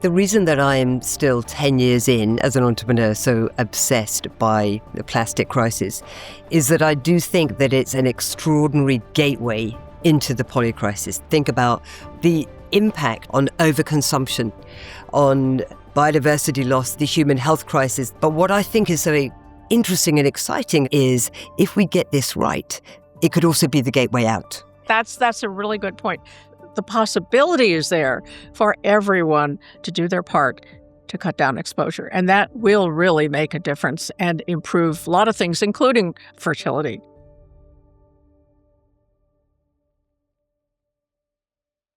The reason that I'm still 10 years in as an entrepreneur, so obsessed by the plastic crisis, is that I do think that it's an extraordinary gateway into the poly crisis. Think about the impact on overconsumption, on biodiversity loss, the human health crisis. But what I think is so interesting and exciting is if we get this right, it could also be the gateway out. That's a really good point. The possibility is there for everyone to do their part to cut down exposure. And that will really make a difference and improve a lot of things, including fertility.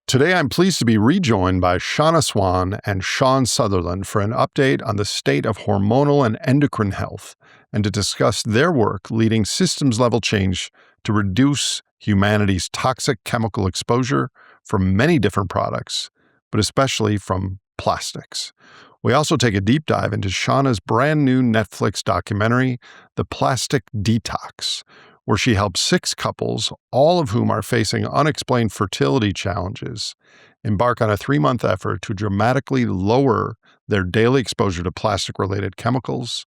Today, I'm pleased to be rejoined by Shanna Swan and Sian Sutherland for an update on the state of hormonal and endocrine health and to discuss their work leading systems-level change to reduce humanity's toxic chemical exposure from many different products, but especially from plastics. We also take a deep dive into Shanna's brand new Netflix documentary, The Plastic Detox, where she helps 6 couples, all of whom are facing unexplained fertility challenges, embark on a 3-month effort to dramatically lower their daily exposure to plastic-related chemicals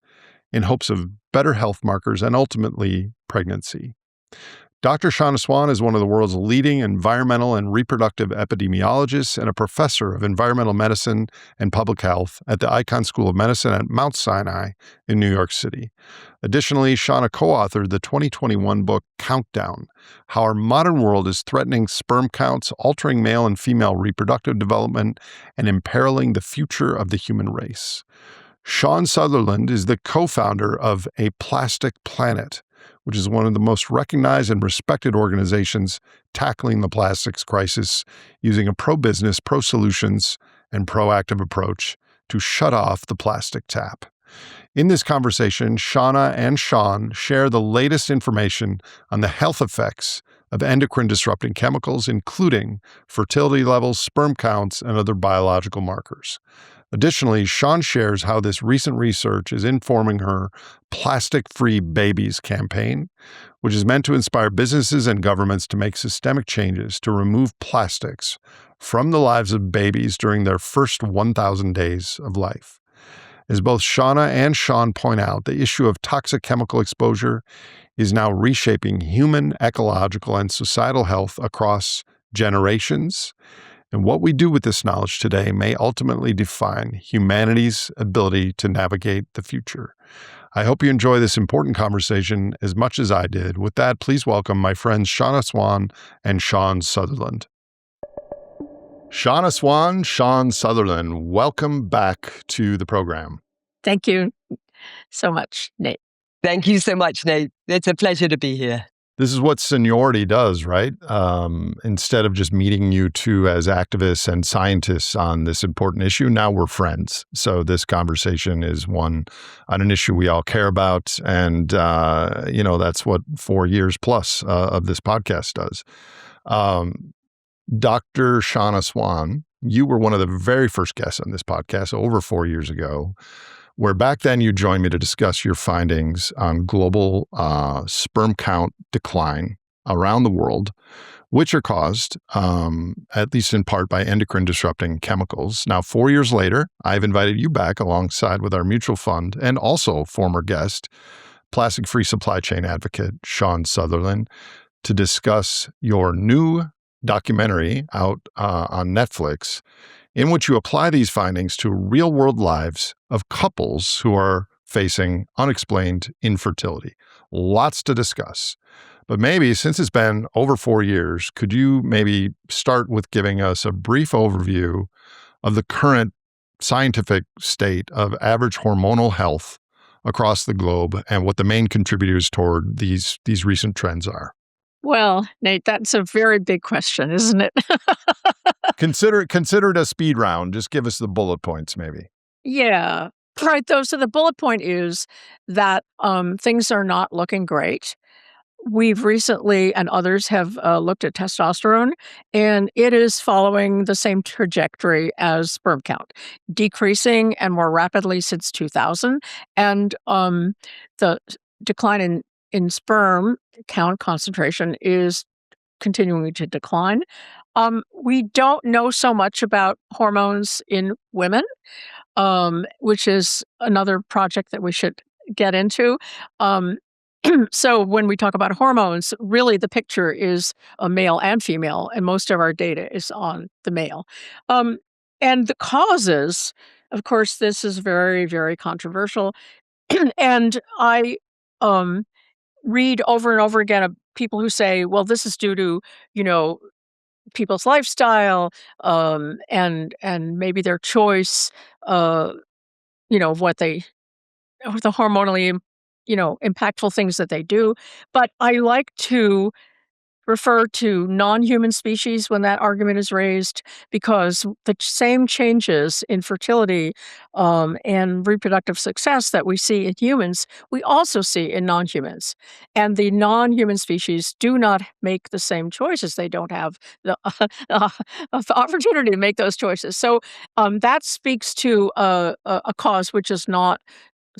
in hopes of better health markers and ultimately pregnancy. Dr. Shanna Swan is one of the world's leading environmental and reproductive epidemiologists and a professor of environmental medicine and public health at the Icahn School of Medicine at Mount Sinai in New York City. Additionally, Shanna co-authored the 2021 book Countdown: How Our Modern World is Threatening Sperm Counts, Altering Male and Female Reproductive Development, and Imperiling the Future of the Human Race. Sian Sutherland is the co-founder of A Plastic Planet, which is one of the most recognized and respected organizations tackling the plastics crisis using a pro-business, pro-solutions, and proactive approach to shut off the plastic tap. In this conversation, Shanna and Sian share the latest information on the health effects of endocrine-disrupting chemicals, including fertility levels, sperm counts, and other biological markers. Additionally, Sian shares how this recent research is informing her Plastic-Free Babies campaign, which is meant to inspire businesses and governments to make systemic changes to remove plastics from the lives of babies during their first 1,000 days of life. As both Shanna and Sian point out, the issue of toxic chemical exposure is now reshaping human, ecological, and societal health across generations. And what we do with this knowledge today may ultimately define humanity's ability to navigate the future. I hope you enjoy this important conversation as much as I did. With that, please welcome my friends Shanna Swan and Sian Sutherland. Shanna Swan, Sian Sutherland, welcome back to the program. Thank you so much, Nate. Thank you so much, Nate. It's a pleasure to be here. This is what seniority does, right? Instead of just meeting you two as activists and scientists on this important issue, now we're friends. So this conversation is one on an issue we all care about. And, that's what 4 years plus of this podcast does. Dr. Shanna Swan, you were one of the very first guests on this podcast over 4 years ago, where back then you joined me to discuss your findings on global sperm count decline around the world, which are caused, at least in part, by endocrine disrupting chemicals. Now, 4 years later, I've invited you back alongside with our mutual fund and also former guest, plastic-free supply chain advocate Sian Sutherland, to discuss your new documentary out on Netflix, in which you apply these findings to real-world lives of couples who are facing unexplained infertility. Lots to discuss. But maybe, since it's been over 4 years, could you maybe start with giving us a brief overview of the current scientific state of average hormonal health across the globe and what the main contributors toward these recent trends are? Well, Nate, that's a very big question, isn't it? Consider it a speed round. Just give us the bullet points, maybe. Yeah. Right. So the bullet point is that things are not looking great. We've recently, and others have looked at testosterone, and it is following the same trajectory as sperm count, decreasing and more rapidly since 2000. And the decline in sperm count concentration is continuing to decline. We don't know so much about hormones in women, which is another project that we should get into. So when we talk about hormones, really the picture is a male and female, and most of our data is on the male. And the causes, of course, this is very, very controversial. And I read over and over again of people who say, well, this is due to, people's lifestyle, and maybe their choice, what they, or the hormonally, impactful things that they do. But I like to refer to non-human species when that argument is raised, because the same changes in fertility and reproductive success that we see in humans, we also see in non-humans. And the non-human species do not make the same choices. They don't have the, the opportunity to make those choices. So that speaks to a cause which is not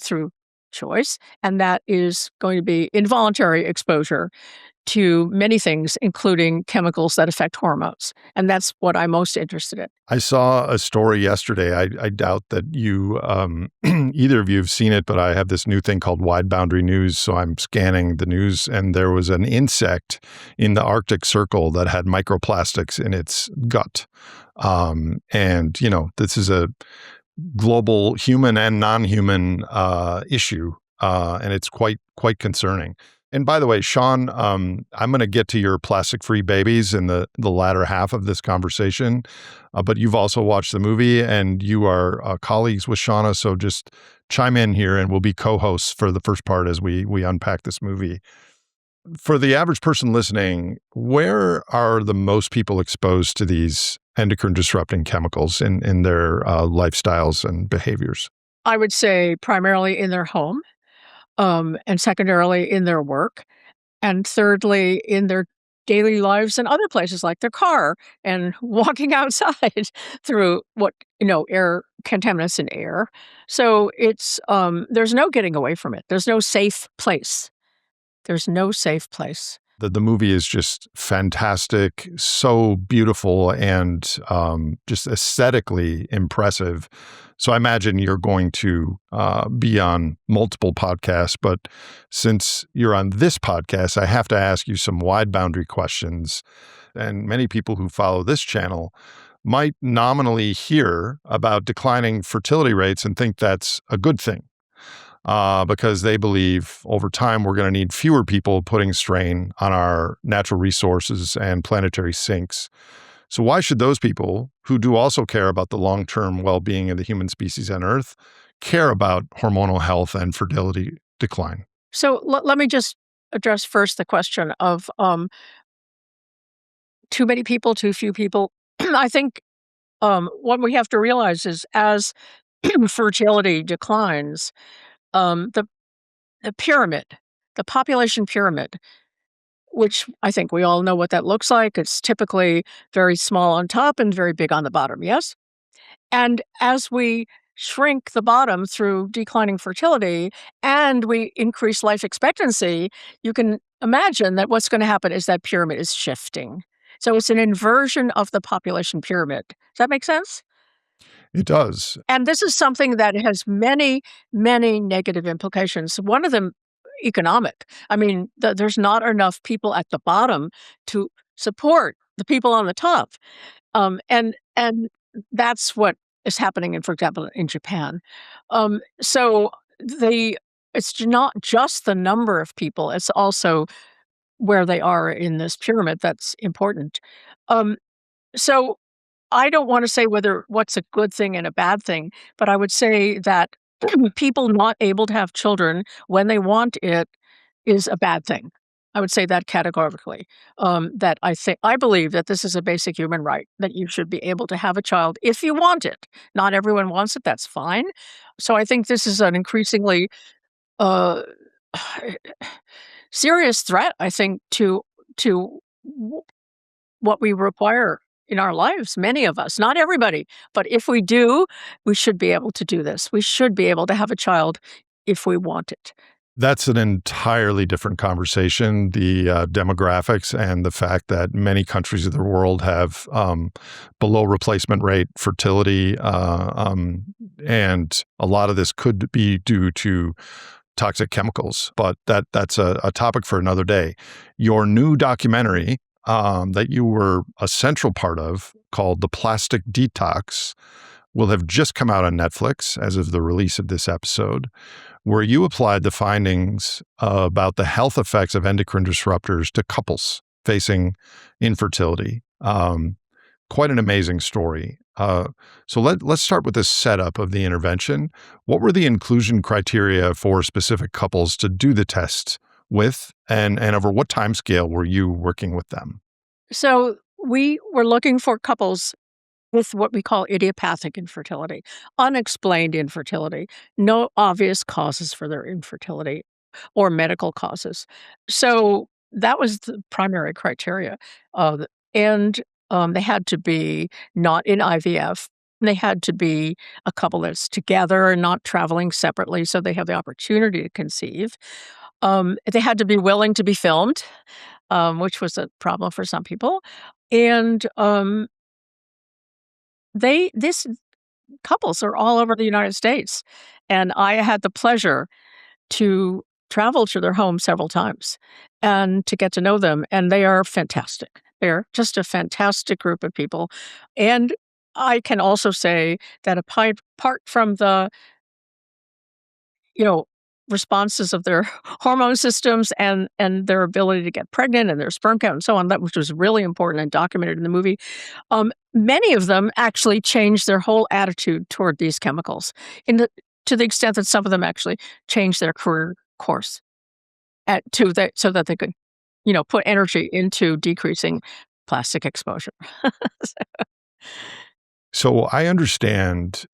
through choice, and that is going to be involuntary exposure to many things, including chemicals that affect hormones. And that's what I'm most interested in. I saw a story yesterday. I doubt that you, either of you have seen it, but I have this new thing called wide boundary news. So I'm scanning the news, and there was an insect in the Arctic Circle that had microplastics in its gut. And, this is a global human and non-human issue, and it's quite concerning. And by the way, Sean, I'm going to get to your plastic-free babies in the latter half of this conversation, but you've also watched the movie, and you are colleagues with Shanna, so just chime in here, and we'll be co-hosts for the first part as we unpack this movie. For the average person listening, where are the most people exposed to these endocrine disrupting chemicals in their lifestyles and behaviors? I would say primarily in their home, and secondarily in their work, and thirdly in their daily lives and other places like their car and walking outside through air contaminants in air. So it's there's no getting away from it. There's no safe place. There's no safe place. The movie is just fantastic, so beautiful, and just aesthetically impressive. So I imagine you're going to be on multiple podcasts, but since you're on this podcast, I have to ask you some wide boundary questions. And many people who follow this channel might nominally hear about declining fertility rates and think that's a good thing. Because they believe over time we're going to need fewer people putting strain on our natural resources and planetary sinks. So why should those people, who do also care about the long-term well-being of the human species on Earth, care about hormonal health and fertility decline? So let me just address first the question of too many people, too few people. I think what we have to realize is as fertility declines, the pyramid, the population pyramid, which I think we all know what that looks like. It's typically very small on top and very big on the bottom, yes? And as we shrink the bottom through declining fertility and we increase life expectancy, you can imagine that what's going to happen is that pyramid is shifting. So it's an inversion of the population pyramid. Does that make sense? It does. And this is something that has many, many negative implications. One of them, economic. I mean, there's not enough people at the bottom to support the people on the top. And that's what is happening for example, in Japan. So it's not just the number of people, it's also where they are in this pyramid that's important. So I don't want to say what's a good thing and a bad thing, but I would say that people not able to have children when they want it is a bad thing. I would say that categorically. That I believe that this is a basic human right, that you should be able to have a child if you want it. Not everyone wants it, that's fine. So I think this is an increasingly serious threat, I think, to what we require in our lives, many of us, not everybody, but if we do, we should be able to do this. We should be able to have a child if we want it. That's an entirely different conversation. The demographics and the fact that many countries of the world have below replacement rate fertility, and a lot of this could be due to toxic chemicals. But that's a topic for another day. Your new documentary that you were a central part of, called The Plastic Detox, will have just come out on Netflix as of the release of this episode, where you applied the findings about the health effects of endocrine disruptors to couples facing infertility. Quite an amazing story. So let's start with the setup of the intervention. What were the inclusion criteria for specific couples to do the test with, and over what time scale were you working with them? So we were looking for couples with what we call idiopathic infertility, unexplained infertility, no obvious causes for their infertility or medical causes. So that was the primary criteria. And they had to be not in IVF. They had to be a couple that's together and not traveling separately, so they have the opportunity to conceive. They had to be willing to be filmed, which was a problem for some people. And these couples are all over the United States, and I had the pleasure to travel to their home several times and to get to know them, and they are fantastic. They're just a fantastic group of people, and I can also say that apart from the, you know, responses of their hormone systems and their ability to get pregnant and their sperm count and so on, that which was really important and documented in the movie. Many of them actually changed their whole attitude toward these chemicals, to the extent that some of them actually changed their career course so that they could, put energy into decreasing plastic exposure. So I understand,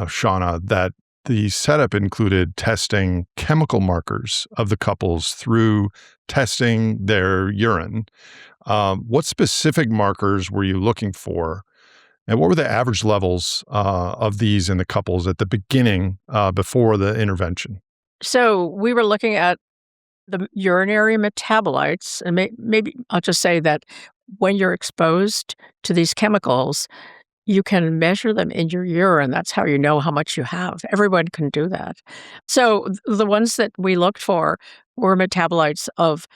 Shanna, that the setup included testing chemical markers of the couples through testing their urine. What specific markers were you looking for? And what were the average levels of these in the couples at the beginning, before the intervention? So we were looking at the urinary metabolites, and maybe I'll just say that when you're exposed to these chemicals, you can measure them in your urine. That's how you know how much you have. Everyone can do that. So the ones that we looked for were metabolites of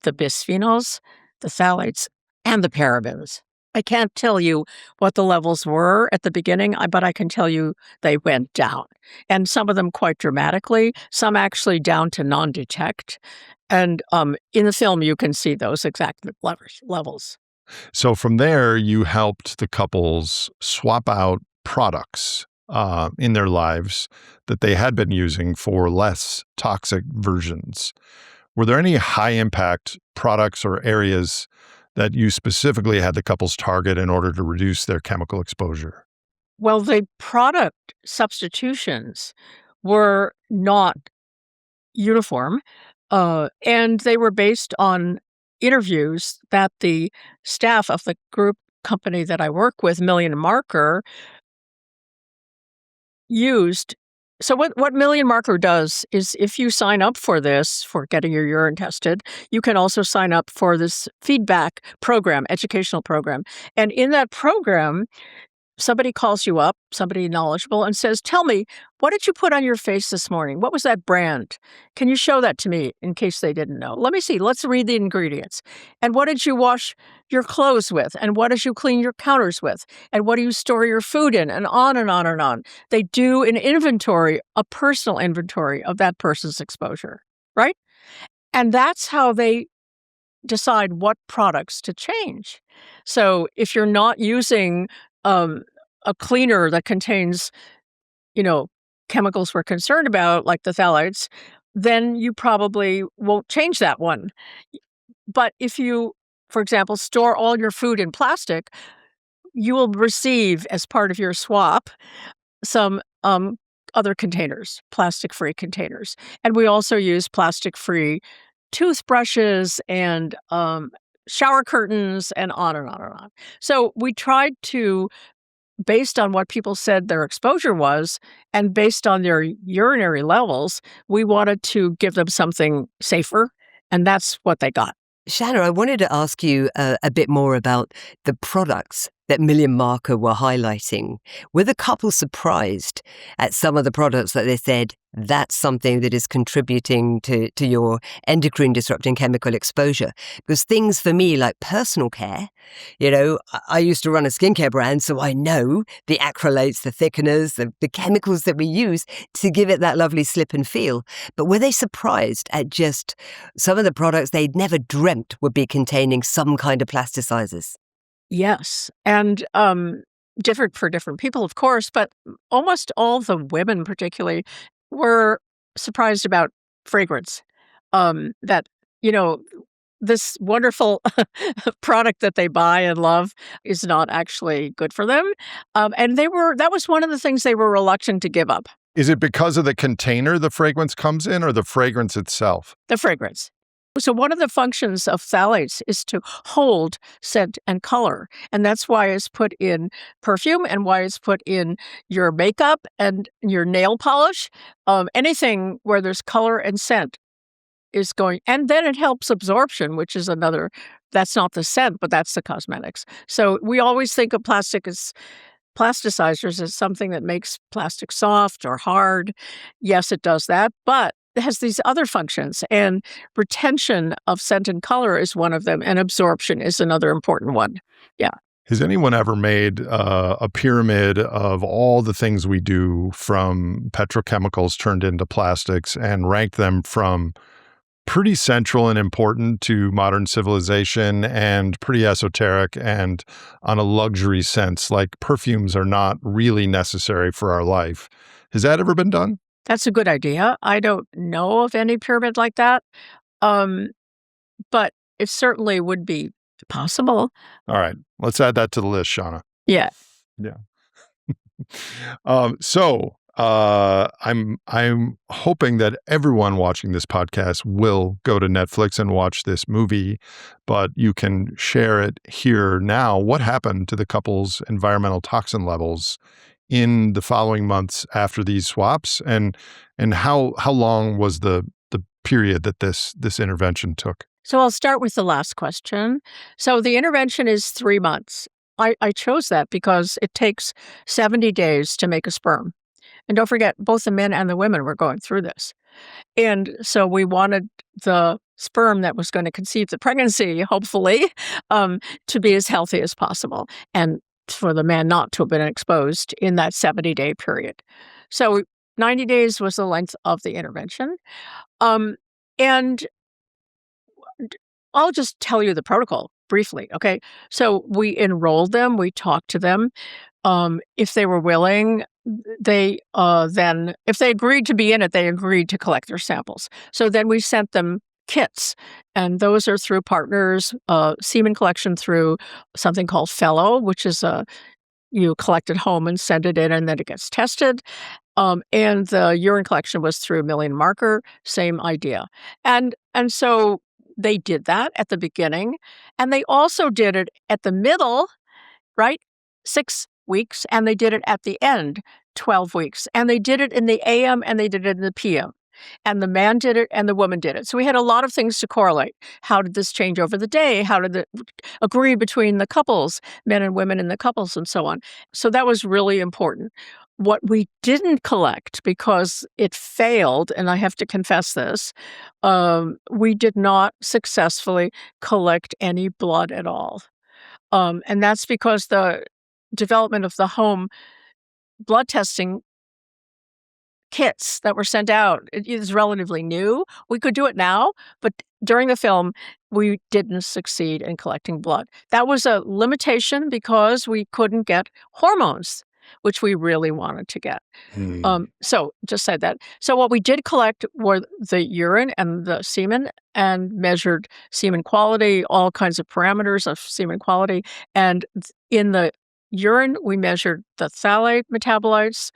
the bisphenols, the phthalates, and the parabens. I can't tell you what the levels were at the beginning, but I can tell you they went down. And some of them quite dramatically, some actually down to non-detect. And in the film, you can see those exact levels. So from there, you helped the couples swap out products in their lives that they had been using for less toxic versions. Were there any high impact products or areas that you specifically had the couples target in order to reduce their chemical exposure? Well, the product substitutions were not uniform, and they were based on interviews that the staff of the group company that I work with, Million Marker, used. So what Million Marker does is, if you sign up for this, for getting your urine tested, you can also sign up for this feedback program, educational program. And in that program, somebody calls you up, somebody knowledgeable, and says, "Tell me, what did you put on your face this morning? What was that brand? Can you show that to me?" In case they didn't know. "Let me see. Let's read the ingredients. And what did you wash your clothes with? And what did you clean your counters with? And what do you store your food in?" And on and on and on. They do an inventory, a personal inventory of that person's exposure, right? And that's how they decide what products to change. So if you're not using a cleaner that contains, chemicals we're concerned about, like the phthalates, then you probably won't change that one. But if you, for example, store all your food in plastic, you will receive, as part of your swap, some other containers, plastic-free containers. And we also use plastic-free toothbrushes and shower curtains and on and on and on. So we tried to based on what people said their exposure was and based on their urinary levels, we wanted to give them something safer, and that's what they got. Shanna, I wanted to ask you a bit more about the products that Million Marker were highlighting. Were the couple surprised at some of the products that they said, that's something that is contributing to your endocrine disrupting chemical exposure? Because things for me like personal care, I used to run a skincare brand, so I know the acrylates, the thickeners, the chemicals that we use to give it that lovely slip and feel. But were they surprised at just some of the products they'd never dreamt would be containing some kind of plasticizers? Yes. And different for different people, of course, but almost all the women particularly were surprised about fragrance. That, this wonderful product that they buy and love is not actually good for them. And that was one of the things they were reluctant to give up, Is it because of the container the fragrance comes in or the fragrance itself? the fragrance. So one of the functions of phthalates is to hold scent and color. And that's why it's put in perfume and why it's put in your makeup and your nail polish. Anything where there's color and scent is going, and then it helps absorption, which is another, that's not the scent, but that's the cosmetics. So we always think of plasticizers as something that makes plastic soft or hard. Yes, it does that, but it has these other functions, and retention of scent and color is one of them, and absorption is another important one. Yeah. Has anyone ever made a pyramid of all the things we do from petrochemicals turned into plastics and ranked them from pretty central and important to modern civilization and pretty esoteric and on a luxury sense, like perfumes are not really necessary for our life? Has that ever been done? That's a good idea. I don't know of any pyramid like that, but it certainly would be possible. All right, let's add that to the list, Shanna. Yeah. Yeah. I'm hoping that everyone watching this podcast will go to Netflix and watch this movie, but you can share it here now. What happened to the couple's environmental toxin levels in the following months after these swaps, and how long was the period that this intervention took? So I'll start with the last question. So the intervention is 3 months. I chose that because it takes 70 days to make a sperm. And don't forget, both the men and the women were going through this. And so we wanted the sperm that was going to conceive the pregnancy, hopefully, to be as healthy as possible, and for the man not to have been exposed in that 70-day period. So 90 days was the length of the intervention. And I'll just tell you the protocol briefly, okay? So we enrolled them, we talked to them. If they were willing, they then, if they agreed to be in it, they agreed to collect their samples. So then we sent them kits, and those are through partners, semen collection through something called Fellow, which is you collect at home and send it in, and then it gets tested. And the urine collection was through Million Marker, same idea. And so they did that at the beginning, and they also did it at the middle, right? 6 weeks, and they did it at the end, 12 weeks. And they did it in the AM and they did it in the PM. And the man did it and the woman did it. So we had a lot of things to correlate. How did this change over the day? How did it agree between the couples, men and women in the couples, and so on? So that was really important. What we didn't collect, because it failed, and I have to confess this, we did not successfully collect any blood at all. And that's because the development of the home blood testing kits that were sent out is relatively new. We could do it now, but during the film, we didn't succeed in collecting blood. That was a limitation because we couldn't get hormones, which we really wanted to get. So just said that. So what we did collect were the urine and the semen, and measured semen quality, all kinds of parameters of semen quality. And in the urine, we measured the phthalate metabolites,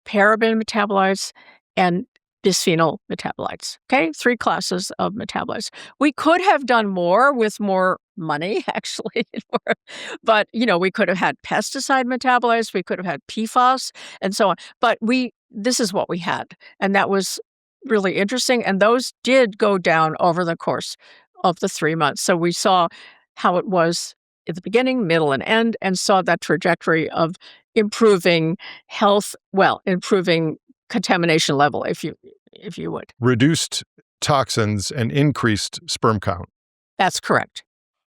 paraben metabolites, and bisphenol metabolites. Okay, 3 classes of metabolites. We could have done more with more money, actually, but we could have had pesticide metabolites, we could have had PFAS, and so on. But this is what we had, and that was really interesting. And those did go down over the course of the 3 months. So we saw how it was at the beginning, middle, and end, and saw that trajectory of improving health, improving contamination level, if you would. Reduced toxins and increased sperm count. That's correct.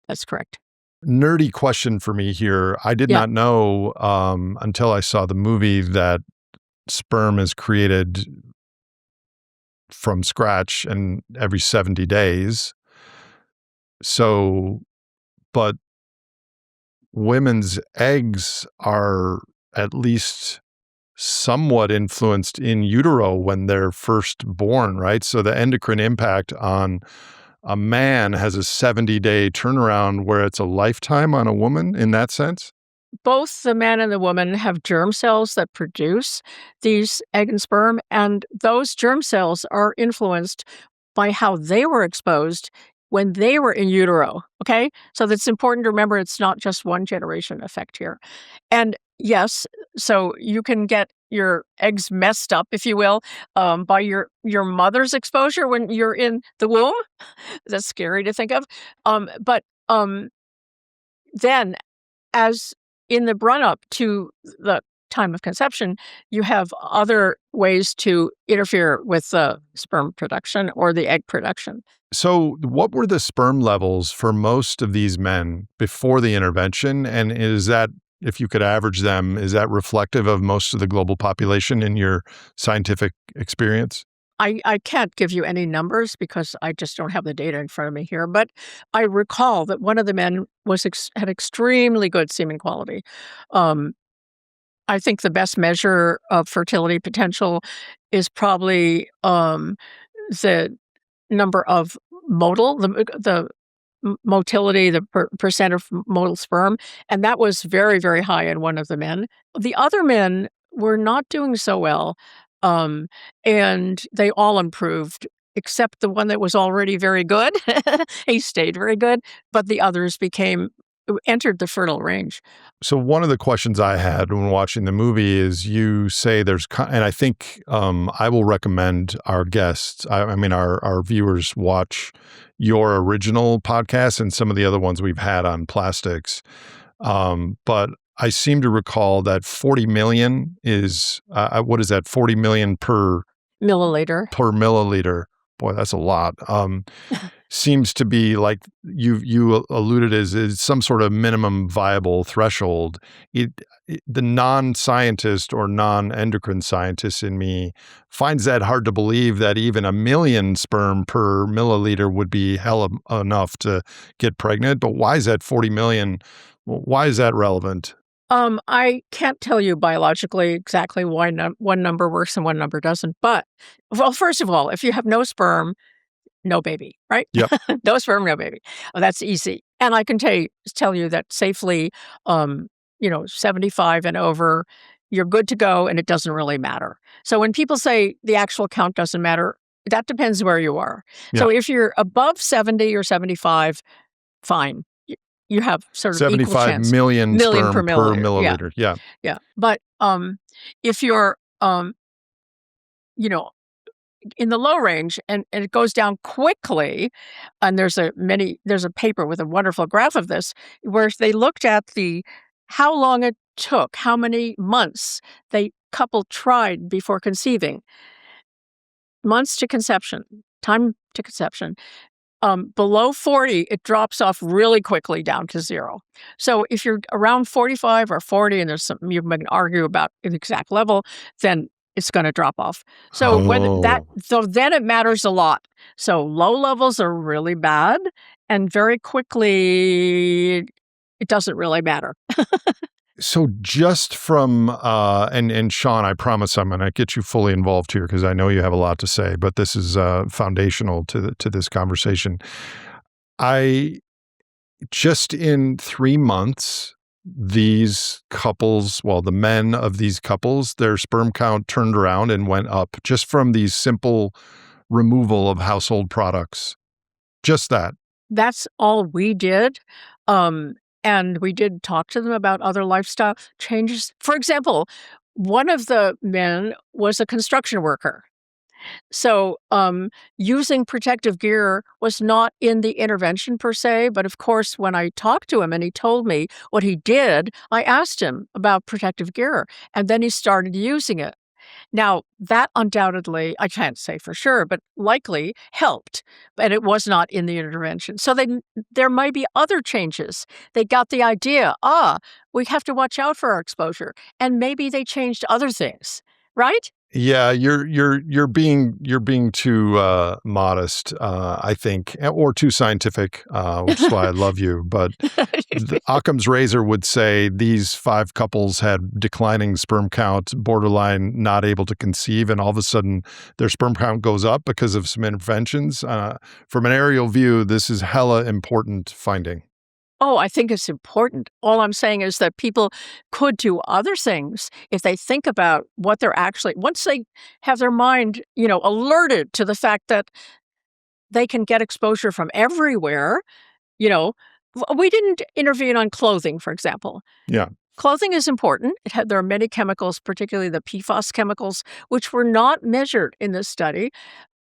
That's correct. Nerdy question for me here. I did not know until I saw the movie that sperm is created from scratch and every 70 days. So, but women's eggs are at least somewhat influenced in utero when they're first born, right? So the endocrine impact on a man has a 70-day turnaround where it's a lifetime on a woman in that sense? Both the man and the woman have germ cells that produce these egg and sperm, and those germ cells are influenced by how they were exposed when they were in utero, okay? So that's important to remember. It's not just one generation effect here. And yes, so you can get your eggs messed up, if you will, by your mother's exposure when you're in the womb. That's scary to think of. But then, as in the run-up to the time of conception, you have other ways to interfere with the sperm production or the egg production. So what were the sperm levels for most of these men before the intervention? And is that, if you could average them, is that reflective of most of the global population in your scientific experience? I can't give you any numbers because I just don't have the data in front of me here. But I recall that one of the men had extremely good semen quality. I think the best measure of fertility potential is probably the number of the motility, the percent of motile sperm, and that was very, very high in one of the men. The other men were not doing so well, and they all improved, except the one that was already very good. He stayed very good, but the others entered the fertile range. So one of the questions I had when watching the movie is, you say and I think I will recommend our guests, I mean our viewers, watch your original podcast and some of the other ones we've had on plastics. But I seem to recall that 40 million is, what is that, 40 million per milliliter? Per milliliter. Boy, that's a lot. Seems to be, like you alluded, is some sort of minimum viable threshold. The non-scientist or non-endocrine scientist in me finds that hard to believe that even 1 million sperm per milliliter would be enough to get pregnant. But why is that 40 million? Why is that relevant? I can't tell you biologically exactly why one number works and one number doesn't. But, well, first of all, if you have no sperm, no baby, right? Yep. No sperm, no baby. Well, that's easy. And I can tell you that safely, 75 and over, you're good to go, and it doesn't really matter. So when people say the actual count doesn't matter, that depends where you are. Yeah. So if you're above 70 or 75, fine. You have sort of 75 million sperm per milliliter. Yeah. But if you're, in the low range and it goes down quickly, and there's a paper with a wonderful graph of this where they looked at how long it took, how many months couple tried before conceiving. Months to conception, time to conception. Below 40, it drops off really quickly down to 0. So if you're around 45 or 40, and there's something you can argue about the exact level, then it's going to drop off. So then it matters a lot. So low levels are really bad, and very quickly it doesn't really matter. So just from, and Sean, I promise I'm going to get you fully involved here because I know you have a lot to say, but this is foundational to this conversation. Just in 3 months, these couples, well, the men of these couples, their sperm count turned around and went up just from these simple removal of household products. Just that. That's all we did. And we did talk to them about other lifestyle changes. For example, one of the men was a construction worker. So using protective gear was not in the intervention per se, but of course, when I talked to him and he told me what he did, I asked him about protective gear, and then he started using it. Now, that undoubtedly, I can't say for sure, but likely helped, and it was not in the intervention. So there might be other changes. They got the idea, we have to watch out for our exposure, and maybe they changed other things, right? Yeah, you're being too modest, I think, or too scientific, which is why I love you. But Occam's razor would say these 5 couples had declining sperm count, borderline not able to conceive, and all of a sudden their sperm count goes up because of some interventions. From an aerial view, this is hella important finding. Oh, I think it's important. All I'm saying is that people could do other things if they think about what they're actually, once they have their mind, alerted to the fact that they can get exposure from everywhere. We didn't intervene on clothing, for example. Yeah. Clothing is important. There are many chemicals, particularly the PFAS chemicals, which were not measured in this study.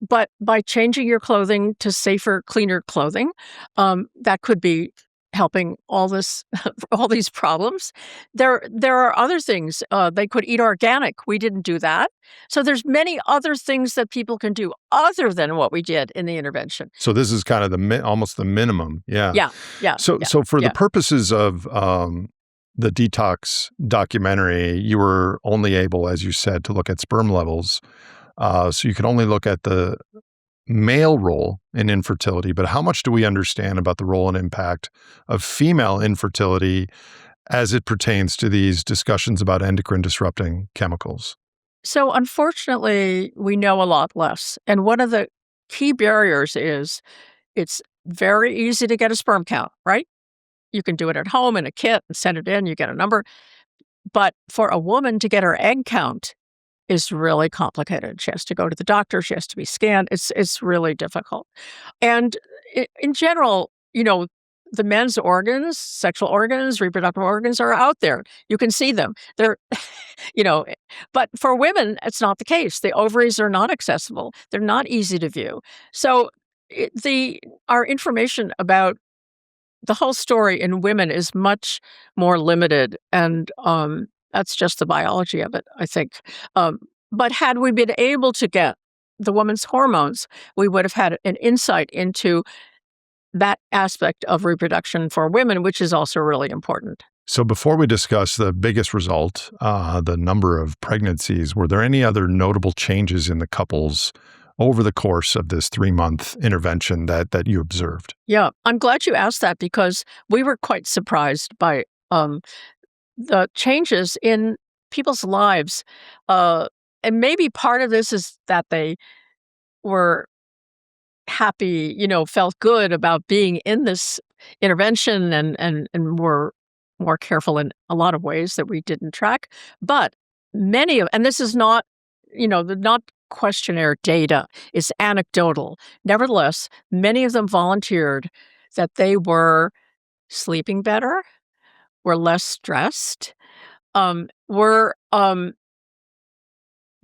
But by changing your clothing to safer, cleaner clothing, that could be helping all these problems. There are other things. They could eat organic. We didn't do that. So there's many other things that people can do other than what we did in the intervention. So this is kind of almost the minimum. Yeah. Yeah. So for the purposes of the Detox documentary, you were only able, as you said, to look at sperm levels. So you could only look at the male role in infertility, but how much do we understand about the role and impact of female infertility as it pertains to these discussions about endocrine disrupting chemicals? So unfortunately, we know a lot less. And one of the key barriers is it's very easy to get a sperm count, right? You can do it at home in a kit and send it in, you get a number. But for a woman to get her egg count is really complicated. She has to go to the doctor. She has to be scanned. It's really difficult. And in general, the men's organs, sexual organs, reproductive organs are out there. You can see them. They're, but for women, it's not the case. The ovaries are not accessible. They're not easy to view. So our information about the whole story in women is much more limited, and that's just the biology of it, I think. But had we been able to get the woman's hormones, we would have had an insight into that aspect of reproduction for women, which is also really important. So before we discuss the biggest result, the number of pregnancies, were there any other notable changes in the couples over the course of this 3-month intervention that you observed? Yeah, I'm glad you asked that because we were quite surprised by the changes in people's lives. And maybe part of this is that they were happy, felt good about being in this intervention and were more careful in a lot of ways that we didn't track. But and this is not, not questionnaire data, it's anecdotal. Nevertheless, many of them volunteered that they were sleeping better, were less stressed, were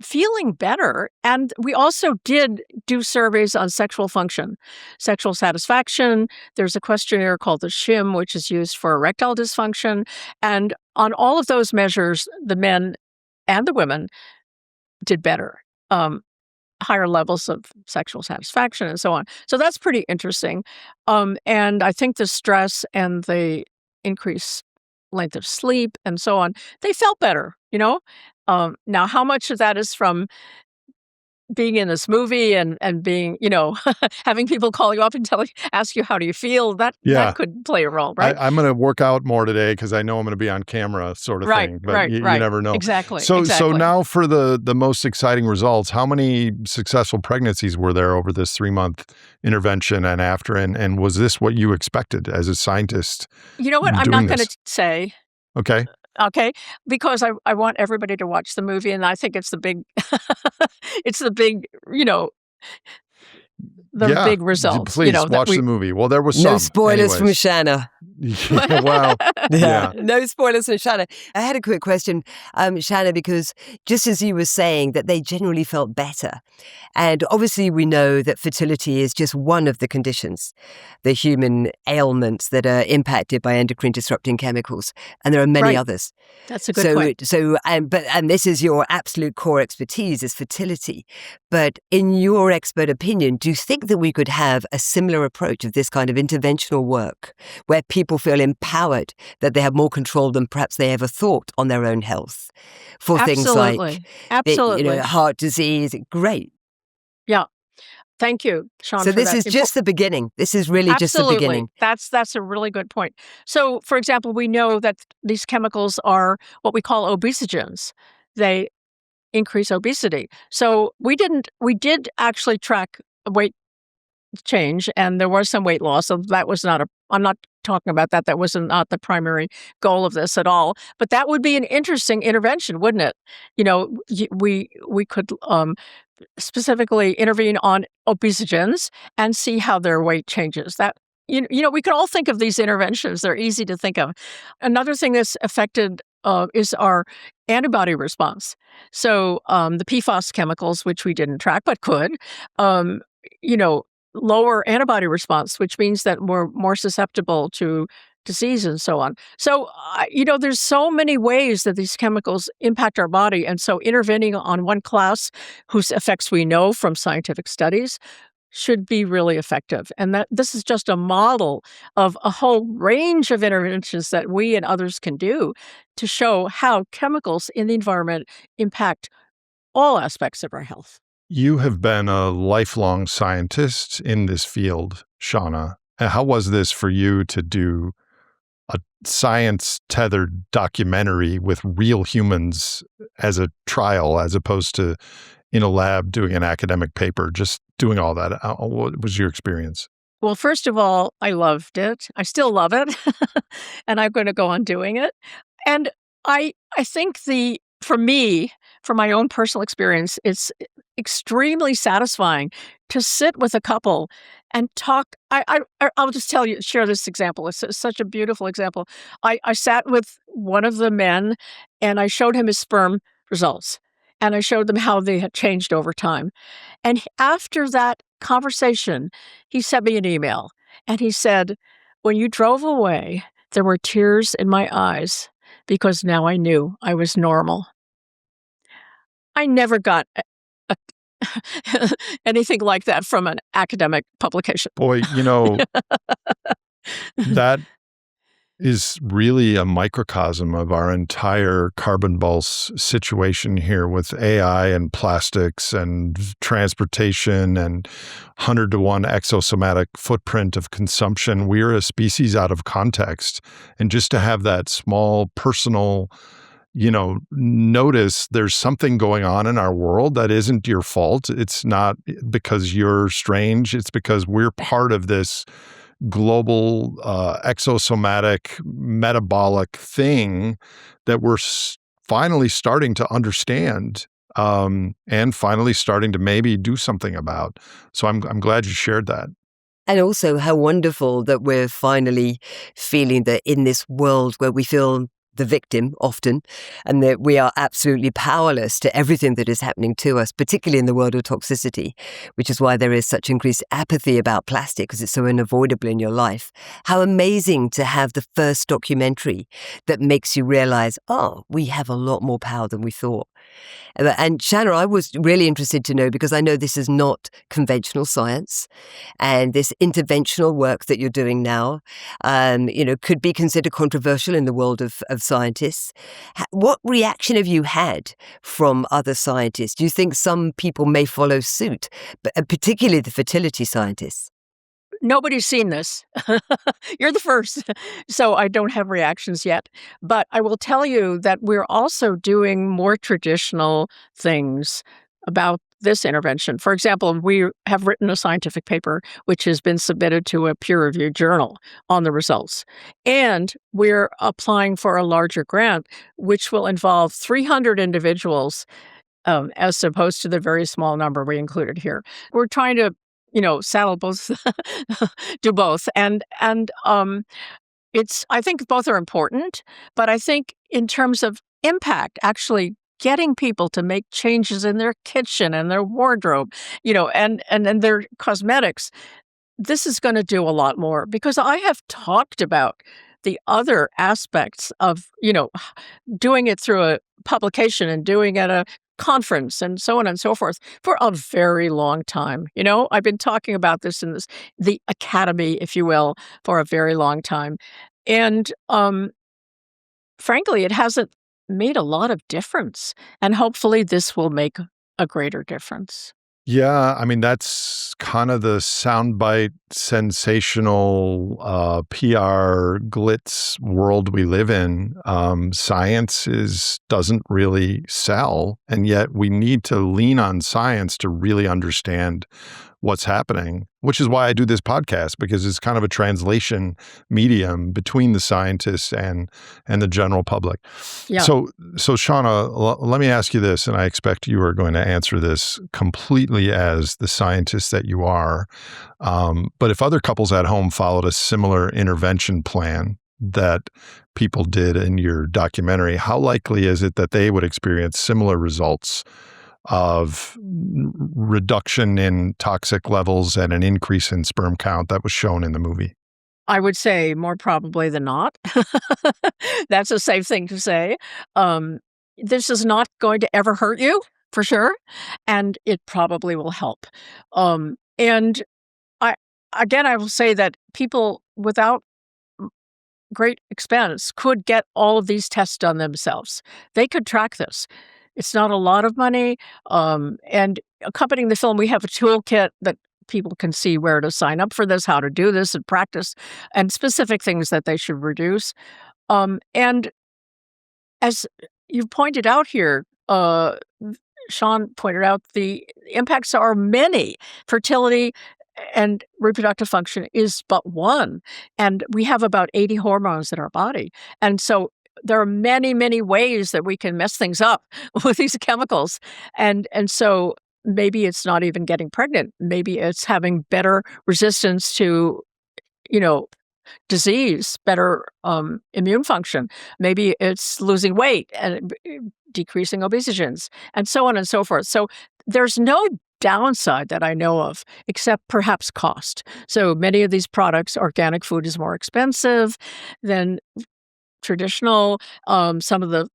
feeling better. And we also did do surveys on sexual function, sexual satisfaction. There's a questionnaire called the SHIM, which is used for erectile dysfunction. And on all of those measures, the men and the women did better, higher levels of sexual satisfaction and so on. So that's pretty interesting. And I think the stress and the increased length of sleep and so on, they felt better, Now, how much of that is from being in this movie and being, having people call you up and ask you, how do you feel? That could play a role, right? I'm going to work out more today because I know I'm going to be on camera sort of thing. But you never know. Exactly. So now for the most exciting results, how many successful pregnancies were there over this 3-month intervention and after? And was this what you expected as a scientist? You know what? I'm not going to say Okay. Okay, because I want everybody to watch the movie, and I think it's the big it's the big, the Yeah. big results, Please that watch we the movie. Well, there was No some. spoilers from Anyways. Shanna. Yeah, well, Yeah, yeah. no spoilers from Shanna. I had a quick question, Shanna, because just as you were saying that they generally felt better, and obviously we know that fertility is just one of the conditions, the human ailments that are impacted by endocrine disrupting chemicals, and there are many Right. others. That's a good point. And this is your absolute core expertise is fertility. But in your expert opinion, do you think that we could have a similar approach of this kind of interventional work where people feel empowered, that they have more control than perhaps they ever thought on their own health for things like Absolutely. heart disease? Great. Yeah. Thank you, Sean, So for this that. is just the beginning. This is really just the Absolutely. beginning. That's a really good point. So, for example, we know that these chemicals are what we call obesogens. They increase obesity. So we did actually track weight change, and there was some weight loss. So that was not I'm not talking about that. That was not the primary goal of this at all. But that would be an interesting intervention, wouldn't it? We could specifically intervene on obesogens and see how their weight changes. That we could all think of these interventions. They're easy to think of. Another thing that's affected is our antibody response. So the PFAS chemicals, which we didn't track but could, you know, lower antibody response, which means that we're more susceptible to disease and so on. So, there's so many ways that these chemicals impact our body. And so intervening on one class whose effects we know from scientific studies should be really effective. And that this is just a model of a whole range of interventions that we and others can do to show how chemicals in the environment impact all aspects of our health. You have been a lifelong scientist in this field, Shanna. How was this for you to do a science-tethered documentary with real humans as a trial, as opposed to in a lab doing an academic paper, just doing all that? What was your experience? Well, first of all, I loved it. I still love it, and I'm going to go on doing it. And I think for me, from my own personal experience, it's extremely satisfying to sit with a couple and talk. I'll just share this example. It's such a beautiful example. I sat with one of the men, and I showed him his sperm results, and I showed them how they had changed over time. And after that conversation, he sent me an email, and he said, "When you drove away, there were tears in my eyes because now I knew I was normal." I never got a anything like that from an academic publication. Boy, that is really a microcosm of our entire carbon bulse situation here with AI and plastics and transportation and 100-to-1 exosomatic footprint of consumption. We're a species out of context. And just to have that small personal notice there's something going on in our world that isn't your fault. It's not because you're strange. It's because we're part of this global exosomatic metabolic thing that we're finally starting to understand and finally starting to maybe do something about. So I'm glad you shared that. And also how wonderful that we're finally feeling that in this world where we feel the victim often, and that we are absolutely powerless to everything that is happening to us, particularly in the world of toxicity, which is why there is such increased apathy about plastic because it's so unavoidable in your life. How amazing to have the first documentary that makes you realize, we have a lot more power than we thought. And Shanna, I was really interested to know, because I know this is not conventional science, and this interventional work that you're doing now, could be considered controversial in the world of scientists. What reaction have you had from other scientists? Do you think some people may follow suit, but particularly the fertility scientists? Nobody's seen this. You're the first. So I don't have reactions yet. But I will tell you that we're also doing more traditional things about this intervention. For example, we have written a scientific paper which has been submitted to a peer-reviewed journal on the results. And we're applying for a larger grant, which will involve 300 individuals, as opposed to the very small number we included here. We're trying to, saddle both, do both. And I think both are important, but I think in terms of impact, actually getting people to make changes in their kitchen and their wardrobe, and their cosmetics, this is going to do a lot more, because I have talked about the other aspects of, doing it through a publication and doing it at a conference and so on and so forth for a very long time. I've been talking about this in the academy, if you will, for a very long time. And frankly, it hasn't made a lot of difference. And hopefully this will make a greater difference. Yeah, I mean, that's kind of the soundbite, sensational PR glitz world we live in. Science doesn't really sell, and yet we need to lean on science to really understand what's happening, which is why I do this podcast, because it's kind of a translation medium between the scientists and the general public. Yeah. So Shanna, let me ask you this, and I expect you are going to answer this completely as the scientist that you are. But if other couples at home followed a similar intervention plan that people did in your documentary, how likely is it that they would experience similar results of reduction in toxic levels and an increase in sperm count that was shown in the movie? I would say more probably than not. That's a safe thing to say. This is not going to ever hurt you, for sure, and it probably will help. And I will say that people without great expense could get all of these tests done themselves. They could track this. It's not a lot of money. And accompanying the film, we have a toolkit that people can see where to sign up for this, how to do this and practice, and specific things that they should reduce. And as you pointed out here, Sean pointed out, the impacts are many. Fertility and reproductive function is but one. And we have about 80 hormones in our body. And so there are many, many ways that we can mess things up with these chemicals. And so maybe it's not even getting pregnant. Maybe it's having better resistance to, disease, better immune function. Maybe it's losing weight and decreasing obesogens, and so on and so forth. So there's no downside that I know of, except perhaps cost. So many of these products, organic food is more expensive than traditional. Some of the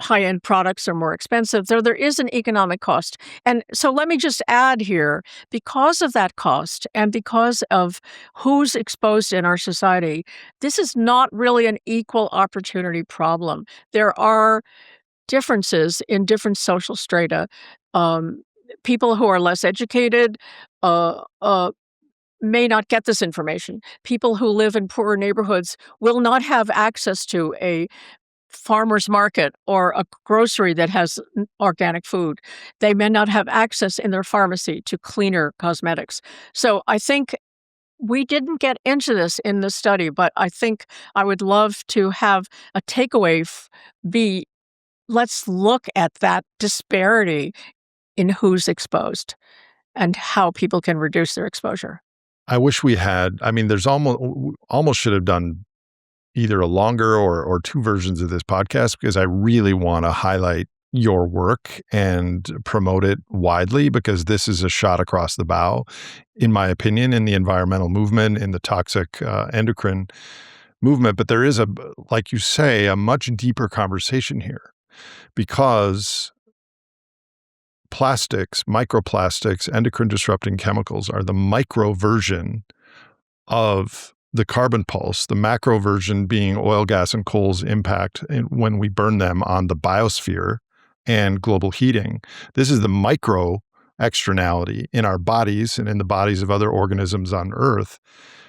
high-end products are more expensive. There is an economic cost. And so let me just add here, because of that cost and because of who's exposed in our society, this is not really an equal opportunity problem. There are differences in different social strata. People who are less educated may not get this information. People who live in poorer neighborhoods will not have access to a farmer's market or a grocery that has organic food. They may not have access in their pharmacy to cleaner cosmetics. So I think we didn't get into this in the study, but I think I would love to have a takeaway be, let's look at that disparity in who's exposed and how people can reduce their exposure. I wish we had. I mean, there's almost should have done either a longer or two versions of this podcast, because I really want to highlight your work and promote it widely, because this is a shot across the bow, in my opinion, in the environmental movement, in the toxic endocrine movement. But there is, like you say, a much deeper conversation here, because plastics, microplastics, endocrine disrupting chemicals are the micro version of the carbon pulse, the macro version being oil, gas, and coal's impact when we burn them on the biosphere and global heating. This is the micro externality in our bodies and in the bodies of other organisms on Earth.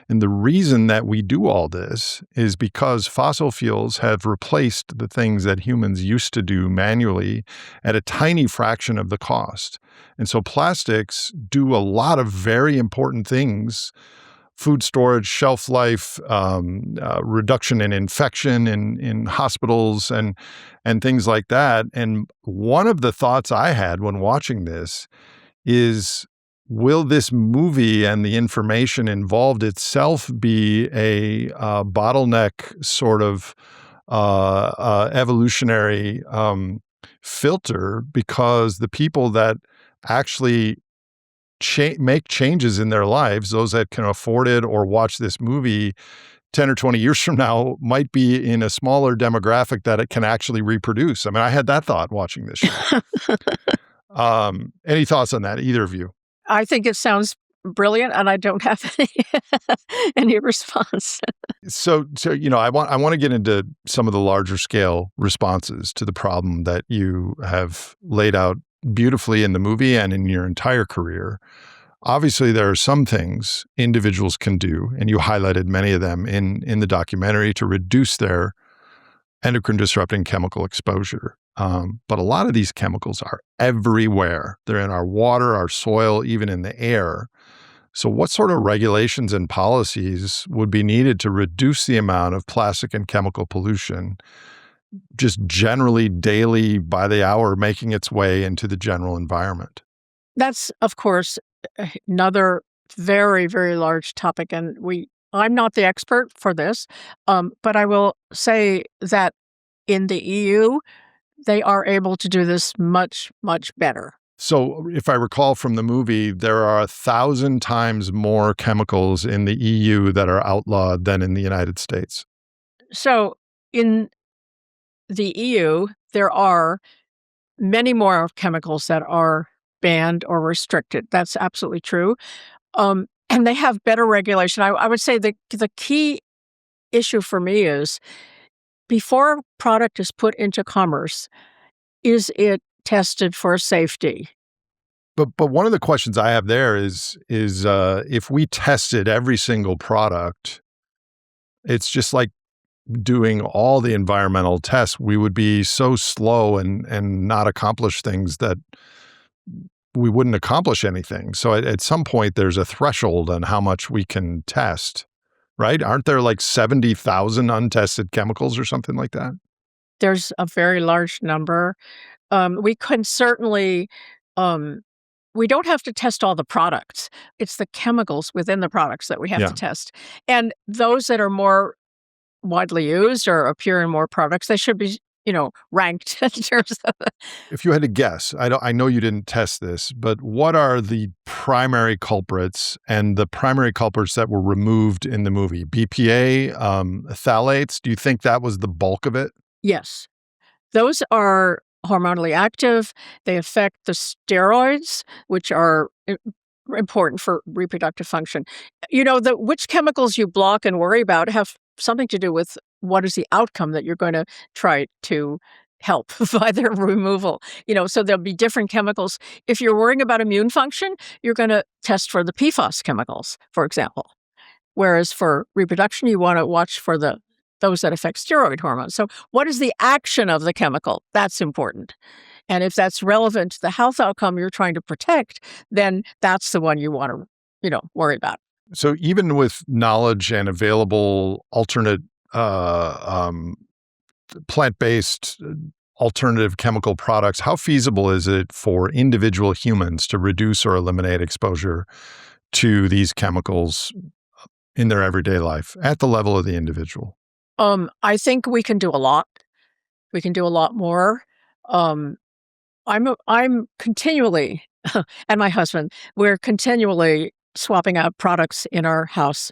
And the reason that we do all this is because fossil fuels have replaced the things that humans used to do manually at a tiny fraction of the cost. And so plastics do a lot of very important things: food storage, shelf life, reduction in infection in hospitals and things like that. And one of the thoughts I had when watching this is, will this movie and the information involved itself be a bottleneck sort of evolutionary filter, because the people that actually make changes in their lives, those that can afford it or watch this movie 10 or 20 years from now, might be in a smaller demographic that it can actually reproduce? I mean, I had that thought watching this show. Any thoughts on that, either of you? I think it sounds brilliant, and I don't have any response. So I want to get into some of the larger scale responses to the problem that you have laid out beautifully in the movie and in your entire career. Obviously, there are some things individuals can do, and you highlighted many of them in the documentary, to reduce their endocrine disrupting chemical exposure. But a lot of these chemicals are everywhere. They're in our water, our soil, even in the air. So what sort of regulations and policies would be needed to reduce the amount of plastic and chemical pollution, just generally, daily, by the hour, making its way into the general environment? That's, of course, another very, very large topic. And I'm not the expert for this, but I will say that in the EU, they are able to do this much, much better. So if I recall from the movie, there are 1,000 times more chemicals in the EU that are outlawed than in the United States. So in the EU, there are many more chemicals that are banned or restricted. That's absolutely true. And they have better regulation. I would say the key issue for me is, before a product is put into commerce, is it tested for safety? But one of the questions I have there is if we tested every single product, it's just like doing all the environmental tests. We would be so slow and not accomplish things that we wouldn't accomplish anything. So at some point, there's a threshold on how much we can test, right? Aren't there like 70,000 untested chemicals or something like that? There's a very large number. We can certainly, we don't have to test all the products. It's the chemicals within the products that we have to test. And those that are more widely used or appear in more products, they should be, ranked in terms of. If you had to guess, I know you didn't test this, but what are the primary culprits and the primary culprits that were removed in the movie? BPA, phthalates, do you think that was the bulk of it? Yes. Those are hormonally active. They affect the steroids, which are important for reproductive function. Which chemicals you block and worry about have something to do with what is the outcome that you're going to try to help by their removal. So there'll be different chemicals. If you're worrying about immune function, you're going to test for the PFAS chemicals, for example. Whereas for reproduction, you want to watch for those that affect steroid hormones. So what is the action of the chemical? That's important. And if that's relevant to the health outcome you're trying to protect, then that's the one you want to, worry about. So even with knowledge and available alternate plant-based alternative chemical products, how feasible is it for individual humans to reduce or eliminate exposure to these chemicals in their everyday life at the level of the individual? I think we can do a lot. We can do a lot more. I'm continually, and my husband, we're continually swapping out products in our house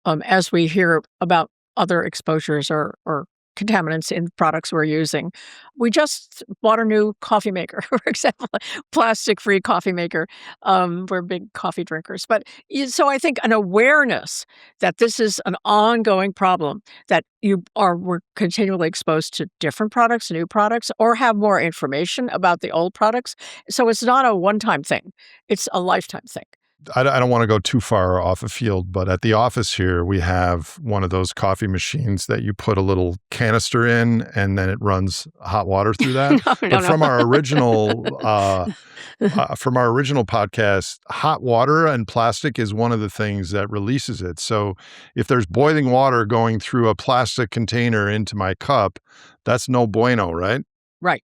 as we hear about other exposures or contaminants in products we're using. We just bought a new coffee maker, for example, plastic-free coffee maker. We're big coffee drinkers. But so I think an awareness that this is an ongoing problem, that we're continually exposed to different products, new products, or have more information about the old products. So it's not a one-time thing. It's a lifetime thing. I don't want to go too far off a field, but at the office here, we have one of those coffee machines that you put a little canister in and then it runs hot water through that. No. From our original podcast, hot water and plastic is one of the things that releases it. So if there's boiling water going through a plastic container into my cup, that's no bueno, right? Right.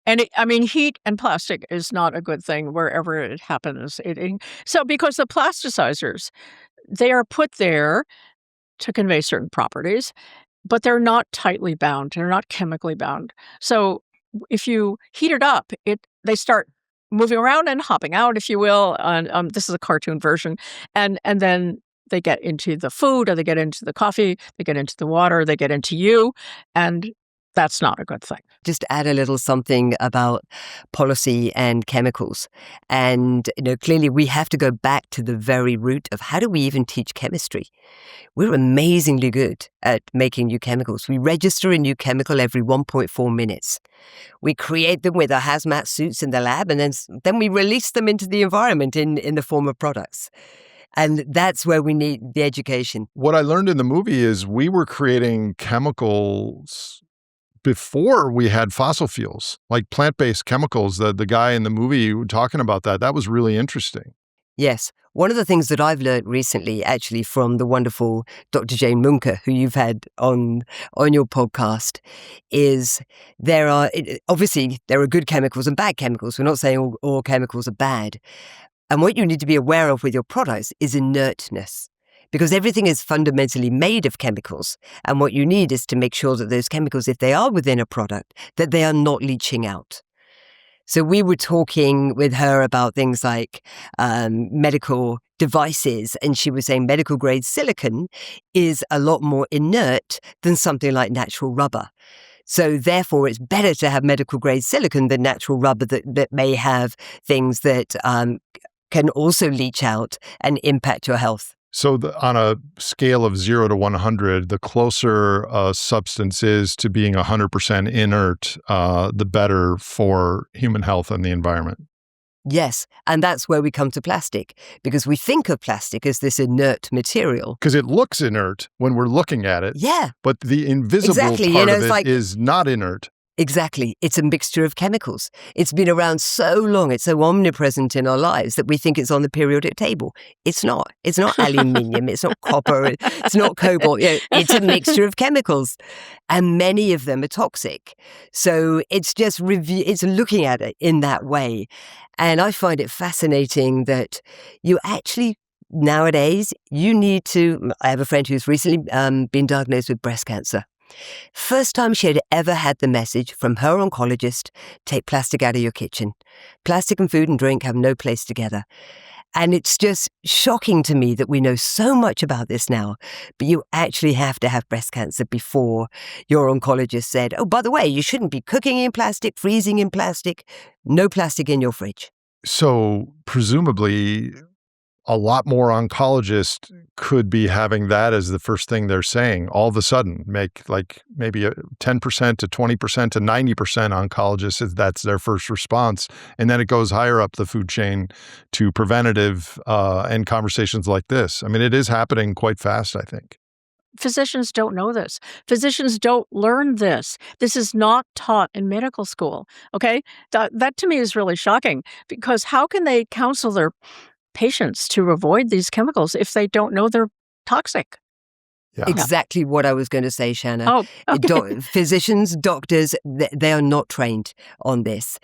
And heat and plastic is not a good thing wherever it happens. So because the plasticizers, they are put there to convey certain properties, but they're not tightly bound. They're not chemically bound. So if you heat it up, they start moving around and hopping out, if you will. This is a cartoon version. And then they get into the food, or they get into the coffee, they get into the water, they get into you. And that's not a good thing. Just add a little something about policy and chemicals. And, clearly we have to go back to the very root of how do we even teach chemistry? We're amazingly good at making new chemicals. We register a new chemical every 1.4 minutes. We create them with our hazmat suits in the lab, and then we release them into the environment in the form of products. And that's where we need the education. What I learned in the movie is we were creating chemicals before we had fossil fuels, like plant-based chemicals. The guy in the movie talking about that was really interesting. Yes. One of the things that I've learned recently, actually, from the wonderful Dr. Jane Munker, who you've had on your podcast, is there are good chemicals and bad chemicals. We're not saying all chemicals are bad. And what you need to be aware of with your products is inertness. Because everything is fundamentally made of chemicals. And what you need is to make sure that those chemicals, if they are within a product, that they are not leaching out. So we were talking with her about things like medical devices, and she was saying medical grade silicone is a lot more inert than something like natural rubber. So therefore, it's better to have medical grade silicone than natural rubber that may have things that can also leach out and impact your health. So on a scale of 0 to 100, the closer a substance is to being 100% inert, the better for human health and the environment. Yes, and that's where we come to plastic, because we think of plastic as this inert material. Because it looks inert when we're looking at it. Yeah. But the invisible part of it is not inert. Exactly. It's a mixture of chemicals. It's been around so long, it's so omnipresent in our lives that we think it's on the periodic table. It's not. It's not aluminium. It's not copper. It's not cobalt. It's a mixture of chemicals. And many of them are toxic. So it's just it's looking at it in that way. And I find it fascinating that you actually, nowadays, I have a friend who's recently been diagnosed with breast cancer. First time she had ever had the message from her oncologist, take plastic out of your kitchen. Plastic and food and drink have no place together. And it's just shocking to me that we know so much about this now, but you actually have to have breast cancer before your oncologist said, oh, by the way, you shouldn't be cooking in plastic, freezing in plastic, no plastic in your fridge. So presumably a lot more oncologists could be having that as the first thing they're saying. All of a sudden, make like maybe 10% to 20% to 90% oncologists, if that's their first response. And then it goes higher up the food chain to preventative and conversations like this. I mean, it is happening quite fast, I think. Physicians don't know this. Physicians don't learn this. This is not taught in medical school, okay? That to me is really shocking, because how can they counsel their patients to avoid these chemicals if they don't know they're toxic? Yeah. Exactly what I was going to say, Shanna. Oh, okay. Physicians, doctors, they are not trained on this.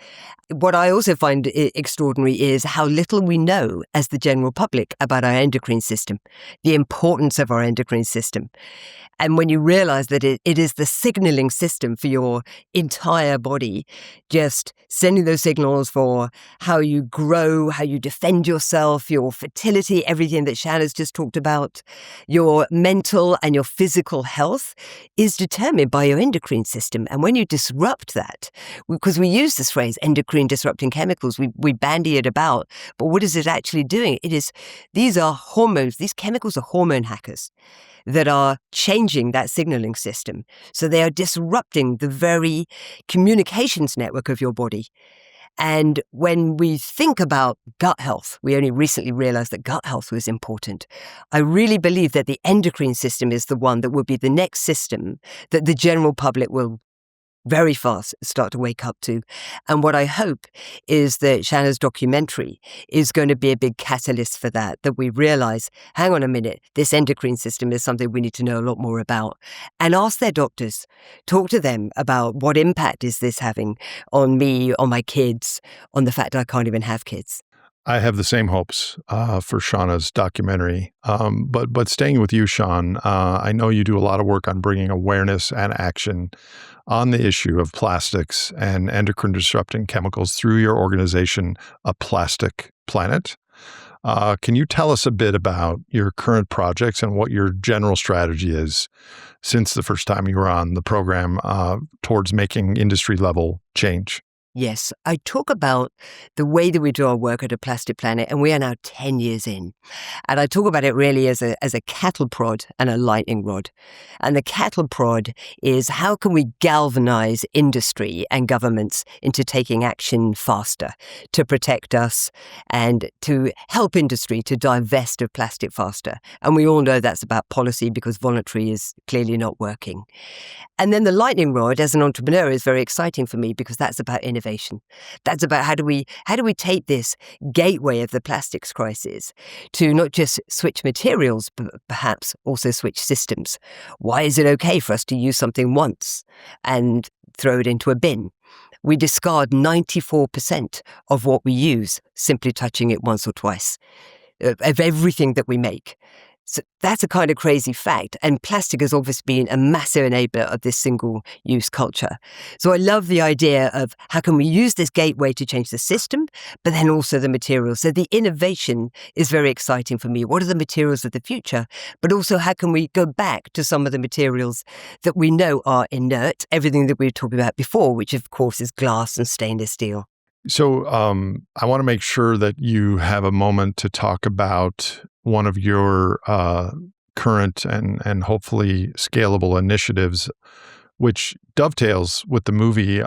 What I also find extraordinary is how little we know as the general public about our endocrine system, the importance of our endocrine system. And when you realize that it is the signaling system for your entire body, just sending those signals for how you grow, how you defend yourself, your fertility, everything that Shanna's just talked about, your mental and your physical health is determined by your endocrine system. And when you disrupt that, because we use this phrase, endocrine disrupting chemicals, we bandy it about, but what is it actually doing? These are hormones, these chemicals are hormone hackers that are changing that signaling system. So they are disrupting the very communications network of your body. And when we think about gut health, we only recently realized that gut health was important. I really believe that the endocrine system is the one that will be the next system that the general public will very fast start to wake up to. And what I hope is that Shanna's documentary is going to be a big catalyst for that we realize, hang on a minute, this endocrine system is something we need to know a lot more about. And ask their doctors, talk to them about what impact is this having on me, on my kids, on the fact that I can't even have kids. I have the same hopes for Shanna's documentary. But staying with you, Sean, I know you do a lot of work on bringing awareness and action on the issue of plastics and endocrine disrupting chemicals through your organization, A Plastic Planet. Can you tell us a bit about your current projects and what your general strategy is since the first time you were on the program towards making industry level change? Yes, I talk about the way that we do our work at A Plastic Planet, and we are now 10 years in. And I talk about it really as a cattle prod and a lightning rod. And the cattle prod is how can we galvanize industry and governments into taking action faster to protect us and to help industry to divest of plastic faster. And we all know that's about policy because voluntary is clearly not working. And then the lightning rod as an entrepreneur is very exciting for me because that's about innovation. That's about how do we take this gateway of the plastics crisis to not just switch materials, but perhaps also switch systems. Why is it okay for us to use something once and throw it into a bin? We discard 94% of what we use simply touching it once or twice of everything that we make. So that's a kind of crazy fact. And plastic has obviously been a massive enabler of this single-use culture. So I love the idea of how can we use this gateway to change the system, but then also the materials. So the innovation is very exciting for me. What are the materials of the future? But also how can we go back to some of the materials that we know are inert, everything that we were talking about before, which of course is glass and stainless steel. So I want to make sure that you have a moment to talk about one of your current and hopefully scalable initiatives, which dovetails with the movie,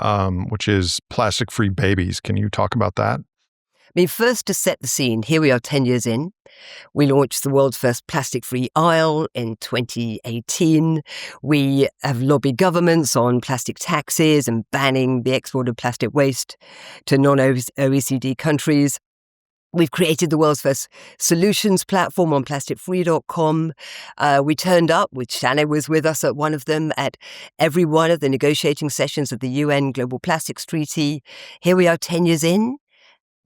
which is Plastic-Free Babies. Can you talk about that? I mean, first to set the scene, here we are 10 years in. We launched the world's first plastic-free aisle in 2018. We have lobbied governments on plastic taxes and banning the export of plastic waste to non-OECD countries. We've created the world's first solutions platform on plasticfree.com. We turned up, Shanna was with us at one of them, at every one of the negotiating sessions of the UN Global Plastics Treaty. Here we are 10 years in.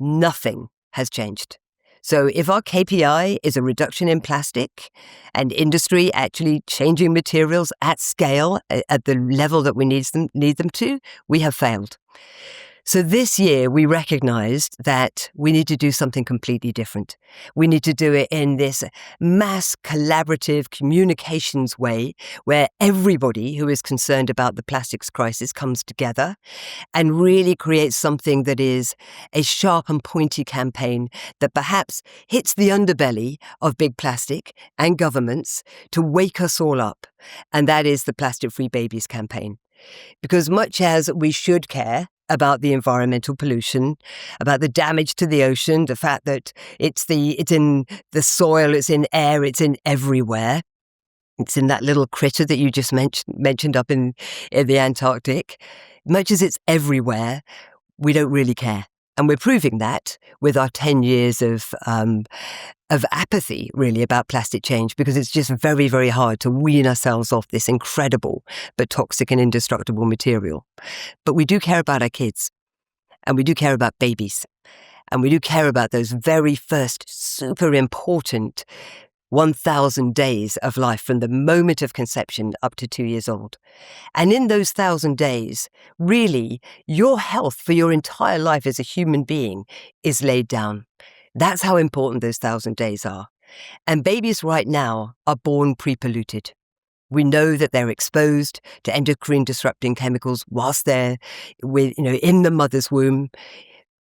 Nothing has changed. So if our KPI is a reduction in plastic and industry actually changing materials at scale at the level that we need them to, we have failed. So this year, we recognized that we need to do something completely different. We need to do it in this mass collaborative communications way where everybody who is concerned about the plastics crisis comes together and really creates something that is a sharp and pointy campaign that perhaps hits the underbelly of big plastic and governments to wake us all up. And that is the Plastic-Free Babies campaign. Because much as we should care about the environmental pollution, about the damage to the ocean, the fact that it's in the soil, it's in air, it's in everywhere. It's in that little critter that you just mentioned up in the Antarctic. Much as it's everywhere, we don't really care. And we're proving that with our 10 years of apathy, really, about plastic change, because it's just very, very hard to wean ourselves off this incredible but toxic and indestructible material. But we do care about our kids, and we do care about babies, and we do care about those very first super important 1,000 days of life from the moment of conception up to 2 years old. And in those 1,000 days, really, your health for your entire life as a human being is laid down. That's how important those 1,000 days are. And babies right now are born pre-polluted. We know that they're exposed to endocrine disrupting chemicals whilst they're in the mother's womb.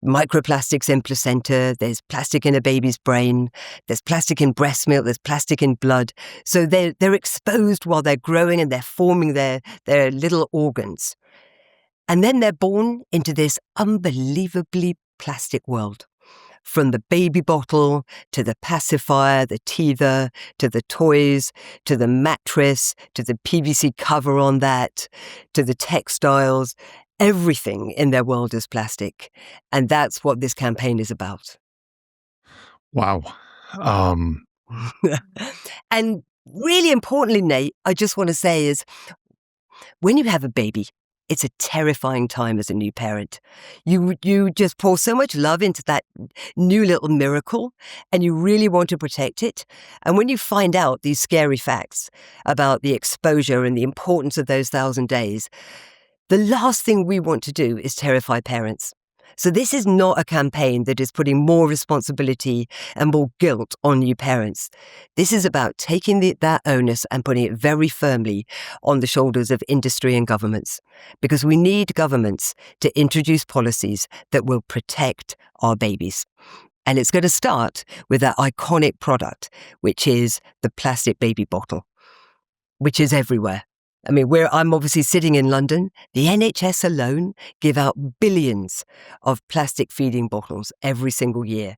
Microplastics in placenta, there's plastic in a baby's brain, there's plastic in breast milk, there's plastic in blood. So they're exposed while they're growing and they're forming their little organs. And then they're born into this unbelievably plastic world. From the baby bottle, to the pacifier, the teether, to the toys, to the mattress, to the PVC cover on that, to the textiles, everything in their world is plastic. And that's what this campaign is about. Wow. And really importantly, Nate, I just want to say is when you have a baby, it's a terrifying time as a new parent. You just pour so much love into that new little miracle, and you really want to protect it. And when you find out these scary facts about the exposure and the importance of those 1,000 days, the last thing we want to do is terrify parents. So this is not a campaign that is putting more responsibility and more guilt on new parents. This is about taking that onus and putting it very firmly on the shoulders of industry and governments, because we need governments to introduce policies that will protect our babies. And it's going to start with that iconic product, which is the plastic baby bottle, which is everywhere. I mean, I'm obviously sitting in London. The NHS alone give out billions of plastic feeding bottles every single year.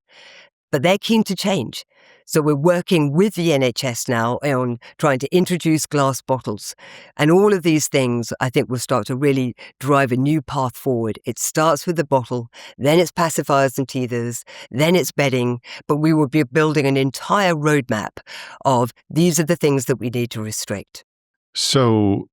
But they're keen to change. So we're working with the NHS now on trying to introduce glass bottles. And all of these things, I think, will start to really drive a new path forward. It starts with the bottle, then it's pacifiers and teethers, then it's bedding. But we will be building an entire roadmap of these are the things that we need to restrict. So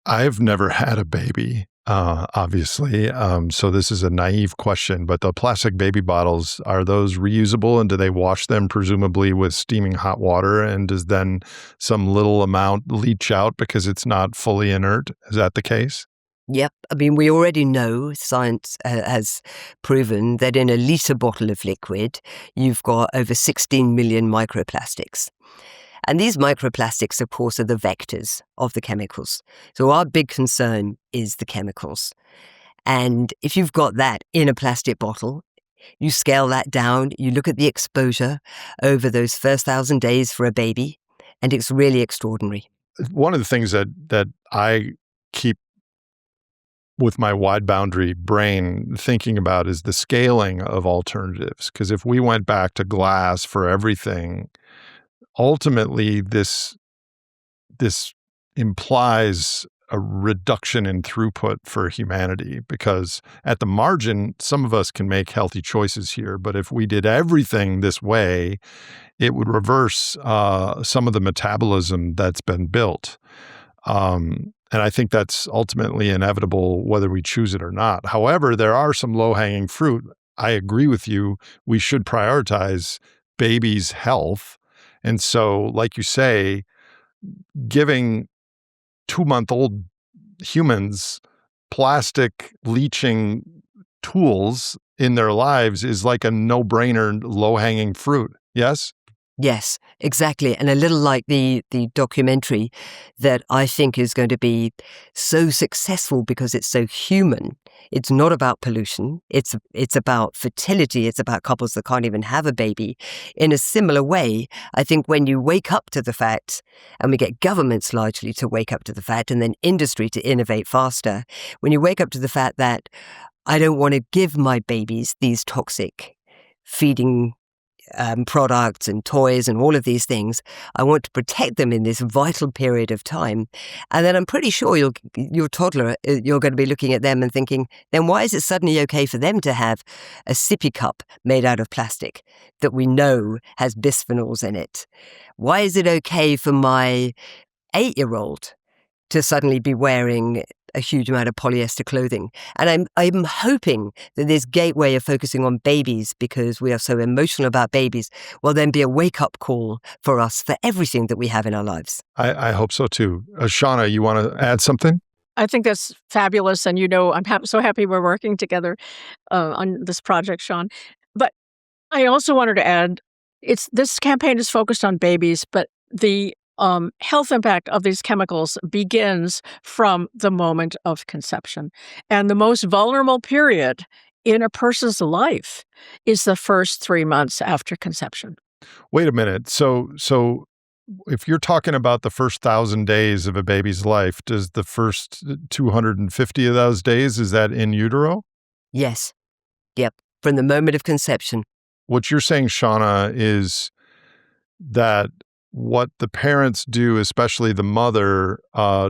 I've never had a baby, obviously. So this is a naive question, but the plastic baby bottles, are those reusable, and do they wash them presumably with steaming hot water? And does then some little amount leach out because it's not fully inert? Is that the case? Yep. I mean, we already know, science has proven that in a litre bottle of liquid, you've got over 16 million microplastics. And these microplastics, of course, are the vectors of the chemicals. So our big concern is the chemicals. And if you've got that in a plastic bottle, you scale that down, you look at the exposure over those first 1,000 days for a baby, and it's really extraordinary. One of the things that I keep with my wide boundary brain thinking about is the scaling of alternatives. Because if we went back to glass for everything, ultimately, this implies a reduction in throughput for humanity, because at the margin, some of us can make healthy choices here. But if we did everything this way, it would reverse some of the metabolism that's been built. And I think that's ultimately inevitable, whether we choose it or not. However, there are some low-hanging fruit. I agree with you. We should prioritize babies' health. And so, like you say, giving 2-month-old humans plastic leaching tools in their lives is like a no-brainer, low-hanging fruit. Yes? Yes, exactly. And a little like the documentary that I think is going to be so successful because it's so human. It's not about pollution. It's about fertility. It's about couples that can't even have a baby. In a similar way, I think when you wake up to the fact, and we get governments largely to wake up to the fact, and then industry to innovate faster, when you wake up to the fact that I don't want to give my babies these toxic feeding products and toys and all of these things. I want to protect them in this vital period of time. And then I'm pretty sure your toddler, you're going to be looking at them and thinking, then why is it suddenly okay for them to have a sippy cup made out of plastic that we know has bisphenols in it? Why is it okay for my 8-year-old to suddenly be wearing a huge amount of polyester clothing? And I'm hoping that this gateway of focusing on babies, because we are so emotional about babies, will then be a wake-up call for us for everything that we have in our lives. I hope so too. Shanna, you want to add something? I think that's fabulous. And, I'm so happy we're working together on this project, Sean. But I also wanted to add, this campaign is focused on babies, but the health impact of these chemicals begins from the moment of conception. And the most vulnerable period in a person's life is the first 3 months after conception. Wait a minute. So if you're talking about the first 1,000 days of a baby's life, does the first 250 of those days, is that in utero? Yes. Yep. From the moment of conception. What you're saying, Shanna, is that what the parents do, especially the mother,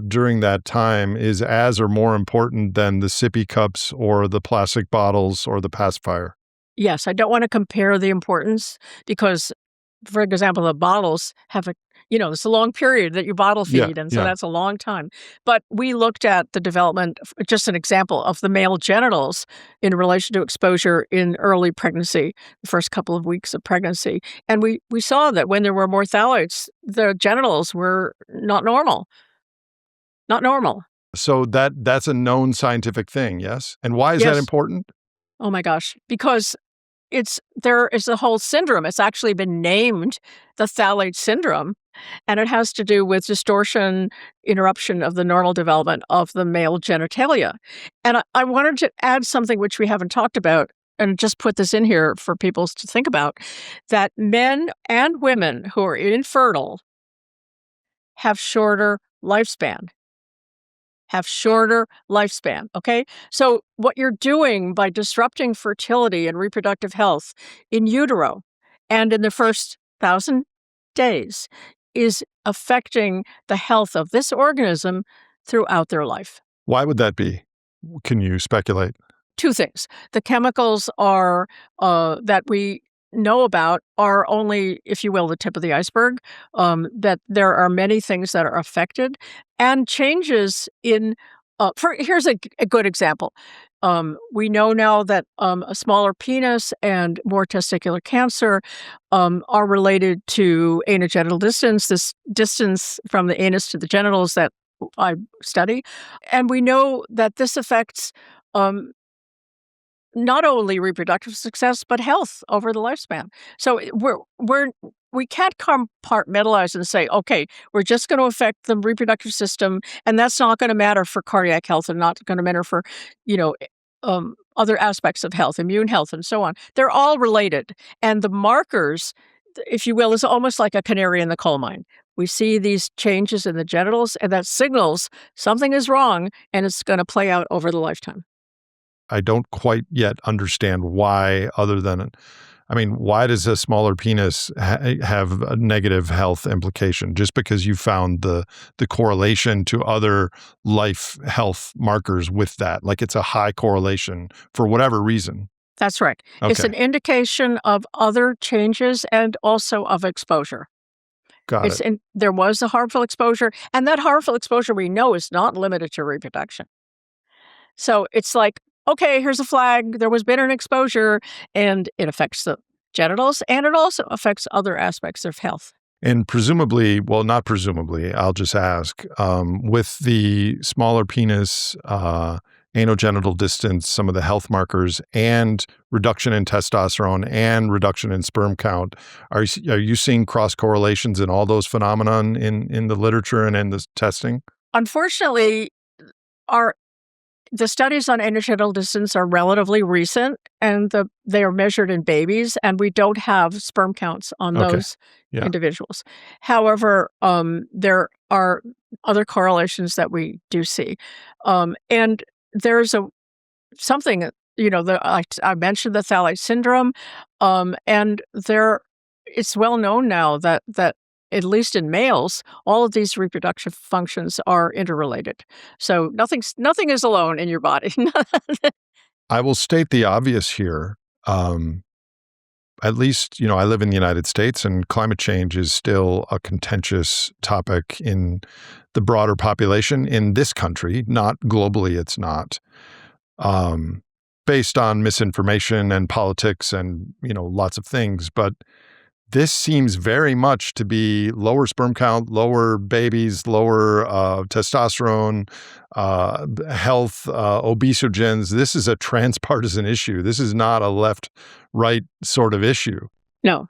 during that time is as or more important than the sippy cups or the plastic bottles or the pacifier. Yes, I don't want to compare the importance because, for example, the bottles have it's a long period that you bottle feed, and so that's a long time. But we looked at the development, just an example, of the male genitals in relation to exposure in early pregnancy, the first couple of weeks of pregnancy. And we saw that when there were more phthalates, the genitals were not normal. Not normal. So that's a known scientific thing, yes? And why is that important? Oh my gosh, because there is a whole syndrome. It's actually been named the phthalate syndrome, and it has to do with distortion, interruption of the normal development of the male genitalia. And I wanted to add something which we haven't talked about, and just put this in here for people to think about, that men and women who are infertile have shorter lifespan. Okay? So what you're doing by disrupting fertility and reproductive health in utero and in the first 1,000 days is affecting the health of this organism throughout their life. Why would that be? Can you speculate? 2 things. The chemicals are that we know about are only, if you will, the tip of the iceberg, that there are many things that are affected and changes in, here's a good example. We know now that a smaller penis and more testicular cancer are related to anogenital distance, this distance from the anus to the genitals that I study. And we know that this affects not only reproductive success, but health over the lifespan. So we can't compartmentalize and say, okay, we're just going to affect the reproductive system, and that's not going to matter for cardiac health and not going to matter for, other aspects of health, immune health, and so on. They're all related. And the markers, if you will, is almost like a canary in the coal mine. We see these changes in the genitals, and that signals something is wrong, and it's going to play out over the lifetime. I don't quite yet understand why, why does a smaller penis have a negative health implication? Just because you found the correlation to other life health markers with that, like it's a high correlation for whatever reason. That's right. Okay. It's an indication of other changes and also of exposure. Got it. There was a harmful exposure, and that harmful exposure we know is not limited to reproduction. So it's like, okay, here's a flag. There was been an exposure, and it affects the genitals, and it also affects other aspects of health. And presumably, well, not presumably, I'll just ask, with the smaller penis, anogenital distance, some of the health markers, and reduction in testosterone and reduction in sperm count, are you seeing cross correlations in all those phenomenon in the literature and in the testing? Unfortunately, the studies on anogenital distance are relatively recent, and they are measured in babies, and we don't have sperm counts on those individuals. However, there are other correlations that we do see. And there's something, I mentioned the phthalate syndrome, and it's well known now that at least in males, all of these reproductive functions are interrelated. So nothing is alone in your body. I will state the obvious here. At least, I live in the United States, and climate change is still a contentious topic in the broader population in this country. Not globally, it's not. Based on misinformation and politics and, lots of things. But this seems very much to be lower sperm count, lower babies, lower testosterone, health, obesogens. This is a transpartisan issue. This is not a left-right sort of issue. No,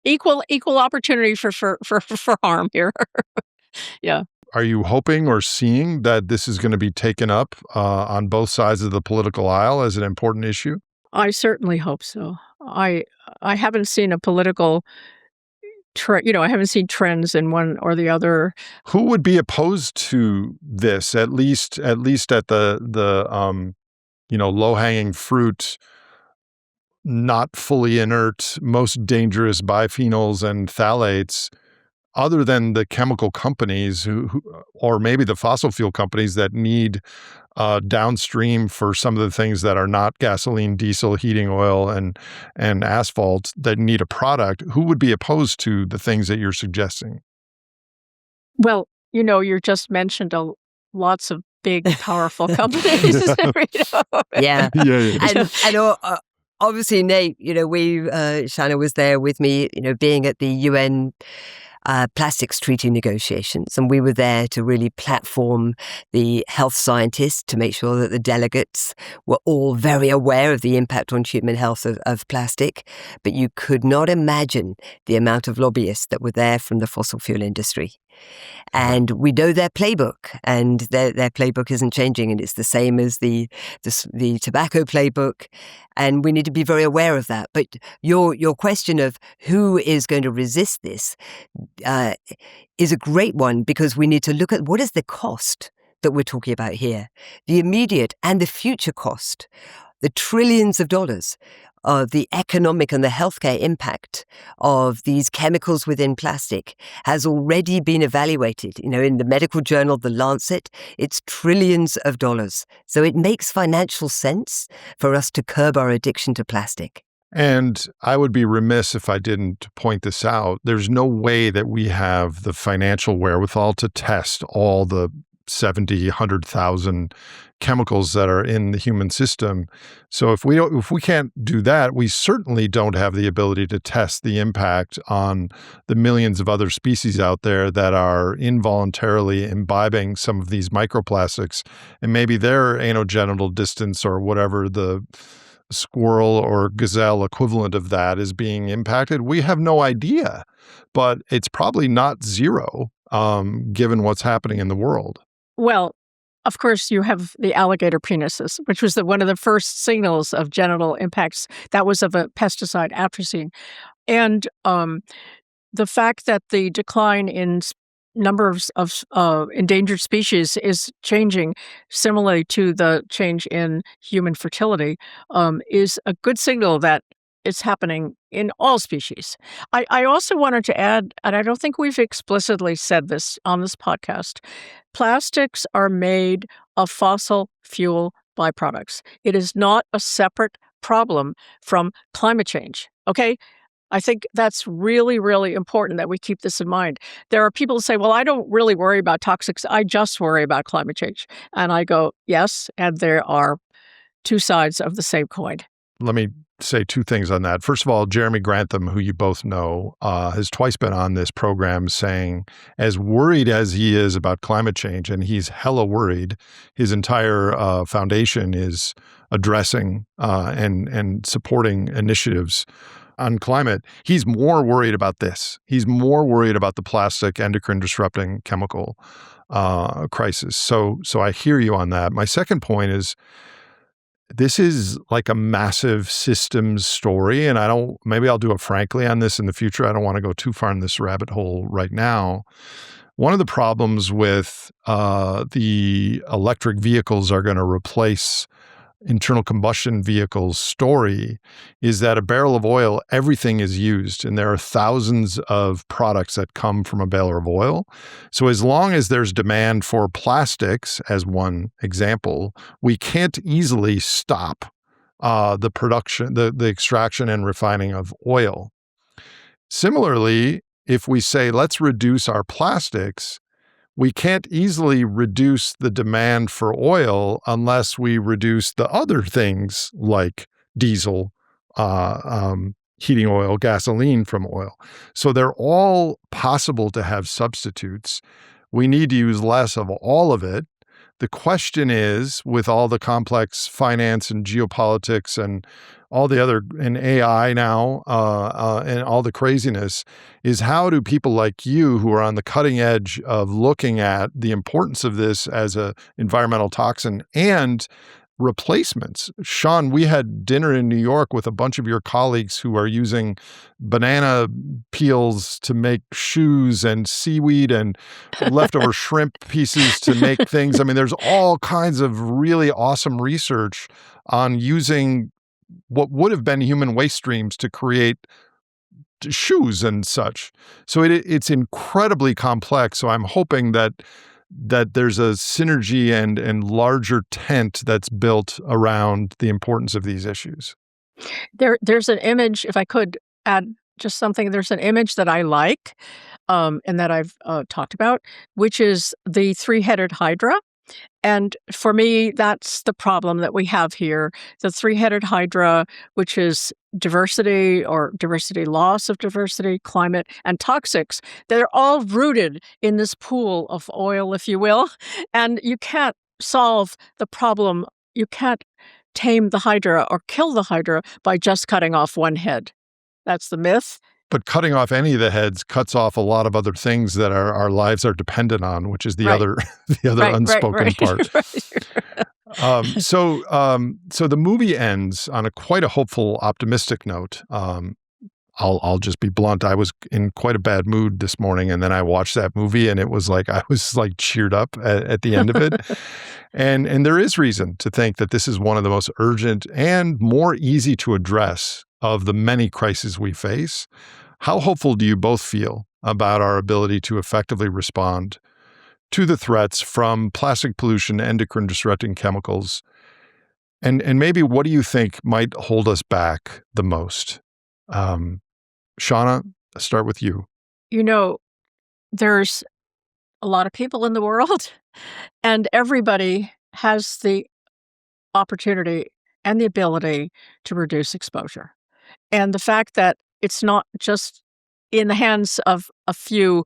equal opportunity for harm here. Yeah. Are you hoping or seeing that this is going to be taken up on both sides of the political aisle as an important issue? I certainly hope so. I haven't seen a political I haven't seen trends in one or the other. Who would be opposed to this, at least at the low-hanging fruit, not fully inert, most dangerous biphenyls and phthalates, other than the chemical companies who or maybe the fossil fuel companies that need downstream for some of the things that are not gasoline, diesel, heating oil, and asphalt that need a product? Who would be opposed to the things that you're suggesting? Well, you just mentioned lots of big, powerful companies. Yeah. Yeah. And obviously, Nate, Shanna was there with me, being at the UN plastics treaty negotiations. And we were there to really platform the health scientists to make sure that the delegates were all very aware of the impact on human health of plastic. But you could not imagine the amount of lobbyists that were there from the fossil fuel industry. And we know their playbook, and their playbook isn't changing, and it's the same as the tobacco playbook, and we need to be very aware of that. But your question of who is going to resist this is a great one, because we need to look at what is the cost that we're talking about here, the immediate and the future cost, the trillions of dollars of the economic and the healthcare impact of these chemicals within plastic has already been evaluated. In the medical journal, The Lancet, it's trillions of dollars. So it makes financial sense for us to curb our addiction to plastic. And I would be remiss if I didn't point this out. There's no way that we have the financial wherewithal to test all the 70, 100,000 chemicals that are in the human system. So if we can't do that, we certainly don't have the ability to test the impact on the millions of other species out there that are involuntarily imbibing some of these microplastics, and maybe their anogenital distance or whatever the squirrel or gazelle equivalent of that is being impacted. We have no idea, but it's probably not zero, given what's happening in the world. Well, of course, you have the alligator penises, which was one of the first signals of genital impacts. That was of a pesticide atrazine. And the fact that the decline in numbers of endangered species is changing similarly to the change in human fertility is a good signal that it's happening in all species. I also wanted to add, and I don't think we've explicitly said this on this podcast, plastics are made of fossil fuel byproducts. It is not a separate problem from climate change, okay? I think that's really, really important that we keep this in mind. There are people who say, well, I don't really worry about toxics. I just worry about climate change. And I go, yes, and there are two sides of the same coin. Let me say two things on that. First of all, Jeremy Grantham, who you both know, has twice been on this program saying, as worried as he is about climate change, and he's hella worried, his entire foundation is addressing and supporting initiatives on climate. He's more worried about this. He's more worried about the plastic endocrine disrupting chemical crisis. So I hear you on that. My second point is, this is like a massive systems story, and maybe I'll do it frankly on this in the future. I don't want to go too far in this rabbit hole right now. One of the problems with the electric vehicles are going to replace internal combustion vehicles story is that a barrel of oil, everything is used, and there are thousands of products that come from a barrel of oil. So as long as there's demand for plastics, as one example, we can't easily stop the production, the extraction and refining of oil. Similarly, if we say, let's reduce our plastics, we can't easily reduce the demand for oil unless we reduce the other things like diesel, heating oil, gasoline from oil. So they're all possible to have substitutes. We need to use less of all of it. The question is, with all the complex finance and geopolitics and all the other, and AI now, and all the craziness, is how do people like you who are on the cutting edge of looking at the importance of this as a environmental toxin and replacements? Sean, we had dinner in New York with a bunch of your colleagues who are using banana peels to make shoes and seaweed and leftover shrimp pieces to make things. I mean, there's all kinds of really awesome research on using what would have been human waste streams to create shoes and such. So it's incredibly complex. So I'm hoping that there's a synergy and larger tent that's built around the importance of these issues. There's an image, if I could add just something, there's an image that I like, and that I've talked about, which is the three-headed hydra. And for me, that's the problem that we have here. The three-headed hydra, which is diversity or diversity loss of diversity, climate, and toxics. They're all rooted in this pool of oil, if you will. And you can't solve the problem. You can't tame the hydra or kill the hydra by just cutting off one head. That's the myth. But cutting off any of the heads cuts off a lot of other things that our lives are dependent on, which is the other unspoken part. So the movie ends on quite a hopeful, optimistic note. I'll just be blunt. I was in quite a bad mood this morning, and then I watched that movie, and it was like I was like cheered up at the end of it. And there is reason to think that this is one of the most urgent and more easy to address of the many crises we face. How hopeful do you both feel about our ability to effectively respond to the threats from plastic pollution, endocrine disrupting chemicals? And maybe what do you think might hold us back the most? Shanna, I'll start with you. You know, there's a lot of people in the world, and everybody has the opportunity and the ability to reduce exposure. And the fact that it's not just in the hands of a few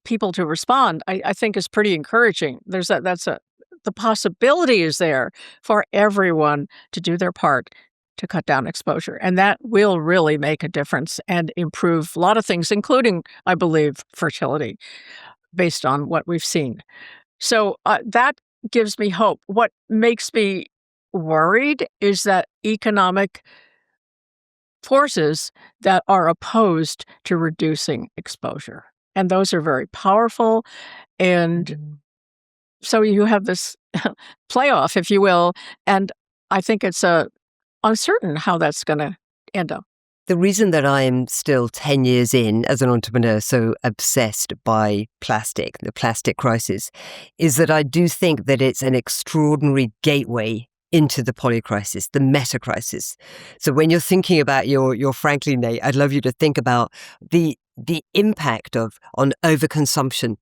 people to respond, I think is pretty encouraging. The possibility is there for everyone to do their part to cut down exposure. And that will really make a difference and improve a lot of things, including, I believe, fertility, based on what we've seen. So that gives me hope. What makes me worried is that economic forces that are opposed to reducing exposure. And those are very powerful. And so you have this playoff, if you will. And I think it's uncertain how that's going to end up. The reason that I am still 10 years in as an entrepreneur, so obsessed by plastic, the plastic crisis, is that I do think that it's an extraordinary gateway into the poly crisis, the meta crisis. So when you're thinking about your Frankly, Nate, I'd love you to think about the impact on overconsumption,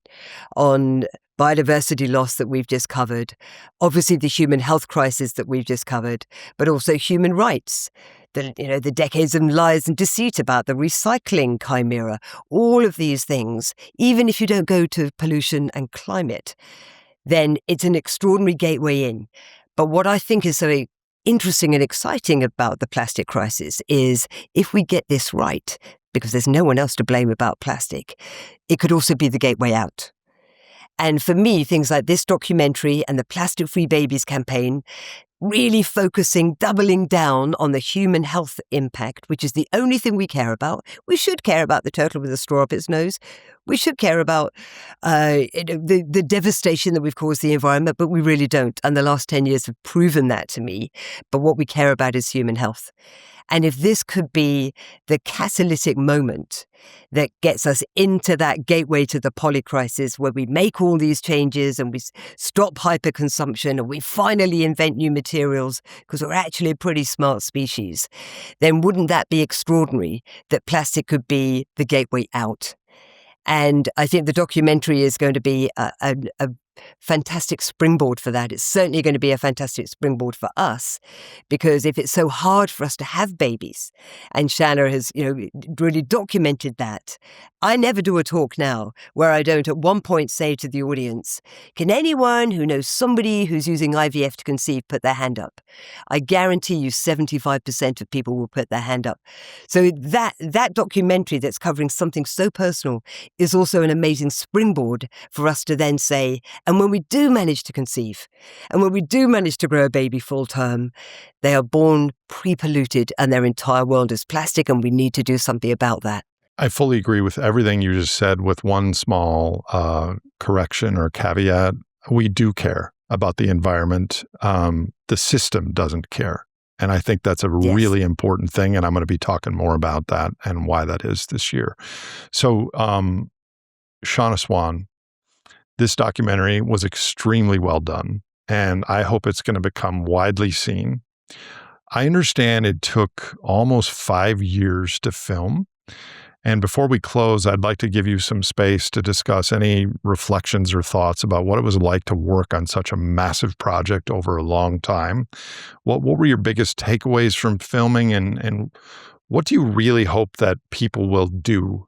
on biodiversity loss that we've just covered, obviously the human health crisis that we've just covered, but also human rights, the decades of lies and deceit about the recycling chimera, all of these things. Even if you don't go to pollution and climate, then it's an extraordinary gateway in. But what I think is so interesting and exciting about the plastic crisis is if we get this right, because there's no one else to blame about plastic, it could also be the gateway out. And for me, things like this documentary and the Plastic Free Babies campaign, really focusing, doubling down on the human health impact, which is the only thing we care about. We should care about the turtle with a straw up its nose. We should care about the devastation that we've caused the environment, but we really don't. And the last 10 years have proven that to me. But what we care about is human health. And if this could be the catalytic moment that gets us into that gateway to the poly crisis where we make all these changes and we stop hyperconsumption and we finally invent new materials because we're actually a pretty smart species, then wouldn't that be extraordinary that plastic could be the gateway out? And I think the documentary is going to be a fantastic springboard for that. It's certainly going to be a fantastic springboard for us, because if it's so hard for us to have babies, and Shanna has, really documented that, I never do a talk now where I don't at one point say to the audience, can anyone who knows somebody who's using IVF to conceive put their hand up? I guarantee you 75% of people will put their hand up. So that documentary that's covering something so personal is also an amazing springboard for us to then say, and when we do manage to conceive, and when we do manage to grow a baby full term, they are born pre-polluted and their entire world is plastic, and we need to do something about that. I fully agree with everything you just said, with one small correction or caveat. We do care about the environment. The system doesn't care. And I think that's a really important thing. And I'm going to be talking more about that and why that is this year. So, Shanna Swan, this documentary was extremely well done, and I hope it's going to become widely seen. I understand it took almost 5 years to film. And before we close, I'd like to give you some space to discuss any reflections or thoughts about what it was like to work on such a massive project over a long time. What were your biggest takeaways from filming, and what do you really hope that people will do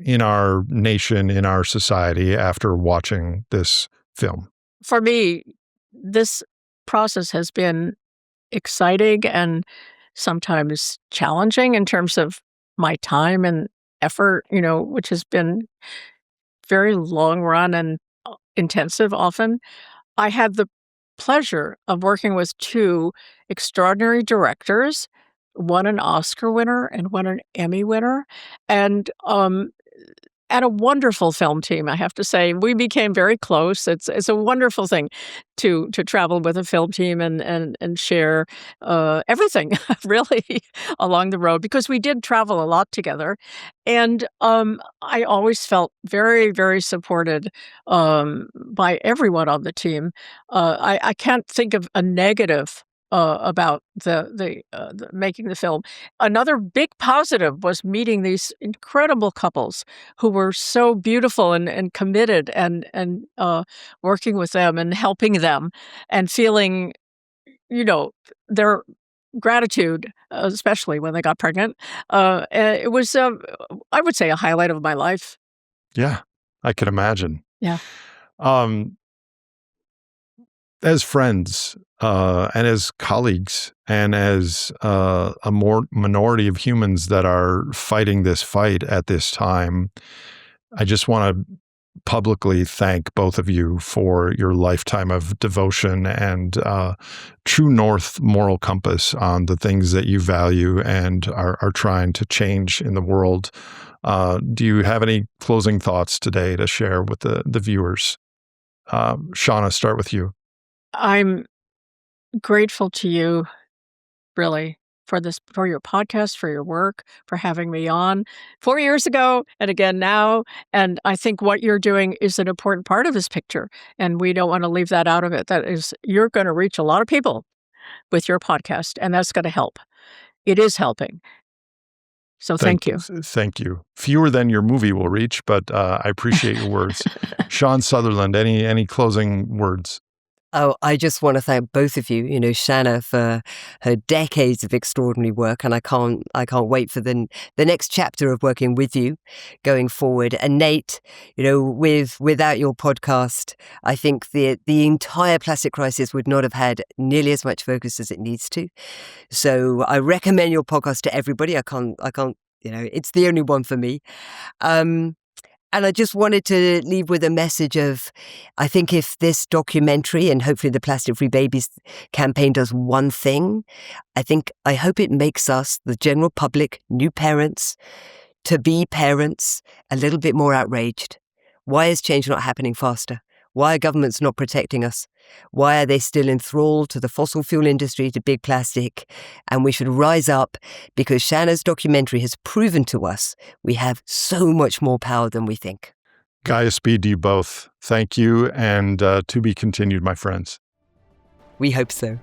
in our nation, in our society, after watching this film? For me, this process has been exciting and sometimes challenging in terms of my time and effort, which has been very long run and intensive often. I had the pleasure of working with two extraordinary directors, one an Oscar winner and one an Emmy winner, and a wonderful film team, I have to say. We became very close. It's a wonderful thing to travel with a film team and share everything really along the road, because we did travel a lot together. And I always felt very, very supported by everyone on the team. I can't think of a negative about the making the film. Another big positive was meeting these incredible couples who were so beautiful and committed, and working with them and helping them and feeling, their gratitude, especially when they got pregnant. It was, I would say, a highlight of my life. Yeah, I can imagine. Yeah. As friends and as colleagues and as a more minority of humans that are fighting this fight at this time, I just want to publicly thank both of you for your lifetime of devotion and true north moral compass on the things that you value and are trying to change in the world. Do you have any closing thoughts today to share with the viewers? Shanna, start with you. I'm grateful to you, really, for your podcast, for your work, for having me on 4 years ago and again now. And I think what you're doing is an important part of this picture, and we don't want to leave that out of it. That is, you're going to reach a lot of people with your podcast, and that's going to help. It is helping. So thank you. Thank you. Fewer than your movie will reach, but I appreciate your words. Sian Sutherland, any closing words? Oh, I just want to thank both of you, Shanna for her decades of extraordinary work, and I can't wait for the next chapter of working with you going forward. And Nate, without your podcast, I think the entire plastic crisis would not have had nearly as much focus as it needs to. So I recommend your podcast to everybody. I can't, it's the only one for me. And I just wanted to leave with a message of, I think if this documentary and hopefully the Plastic Free Babies campaign does one thing, I hope it makes us, the general public, new parents, to be parents, a little bit more outraged. Why is change not happening faster? Why are governments not protecting us? Why are they still enthralled to the fossil fuel industry, to big plastic? And we should rise up, because Shanna's documentary has proven to us we have so much more power than we think. Godspeed to you both. Thank you, and to be continued, my friends. We hope so.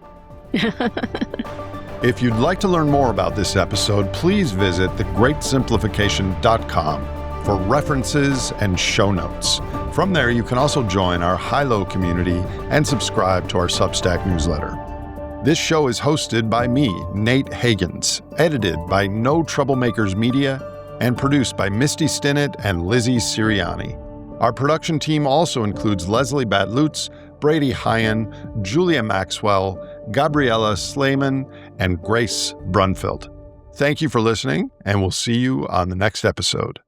If you'd like to learn more about this episode, please visit thegreatsimplification.com. for references and show notes. From there, you can also join our high-low community and subscribe to our Substack newsletter. This show is hosted by me, Nate Hagans, edited by No Troublemakers Media, and produced by Misty Stinnett and Lizzie Siriani. Our production team also includes Leslie Batlutz, Brady Hyen, Julia Maxwell, Gabriella Slayman, and Grace Brunfield. Thank you for listening, and we'll see you on the next episode.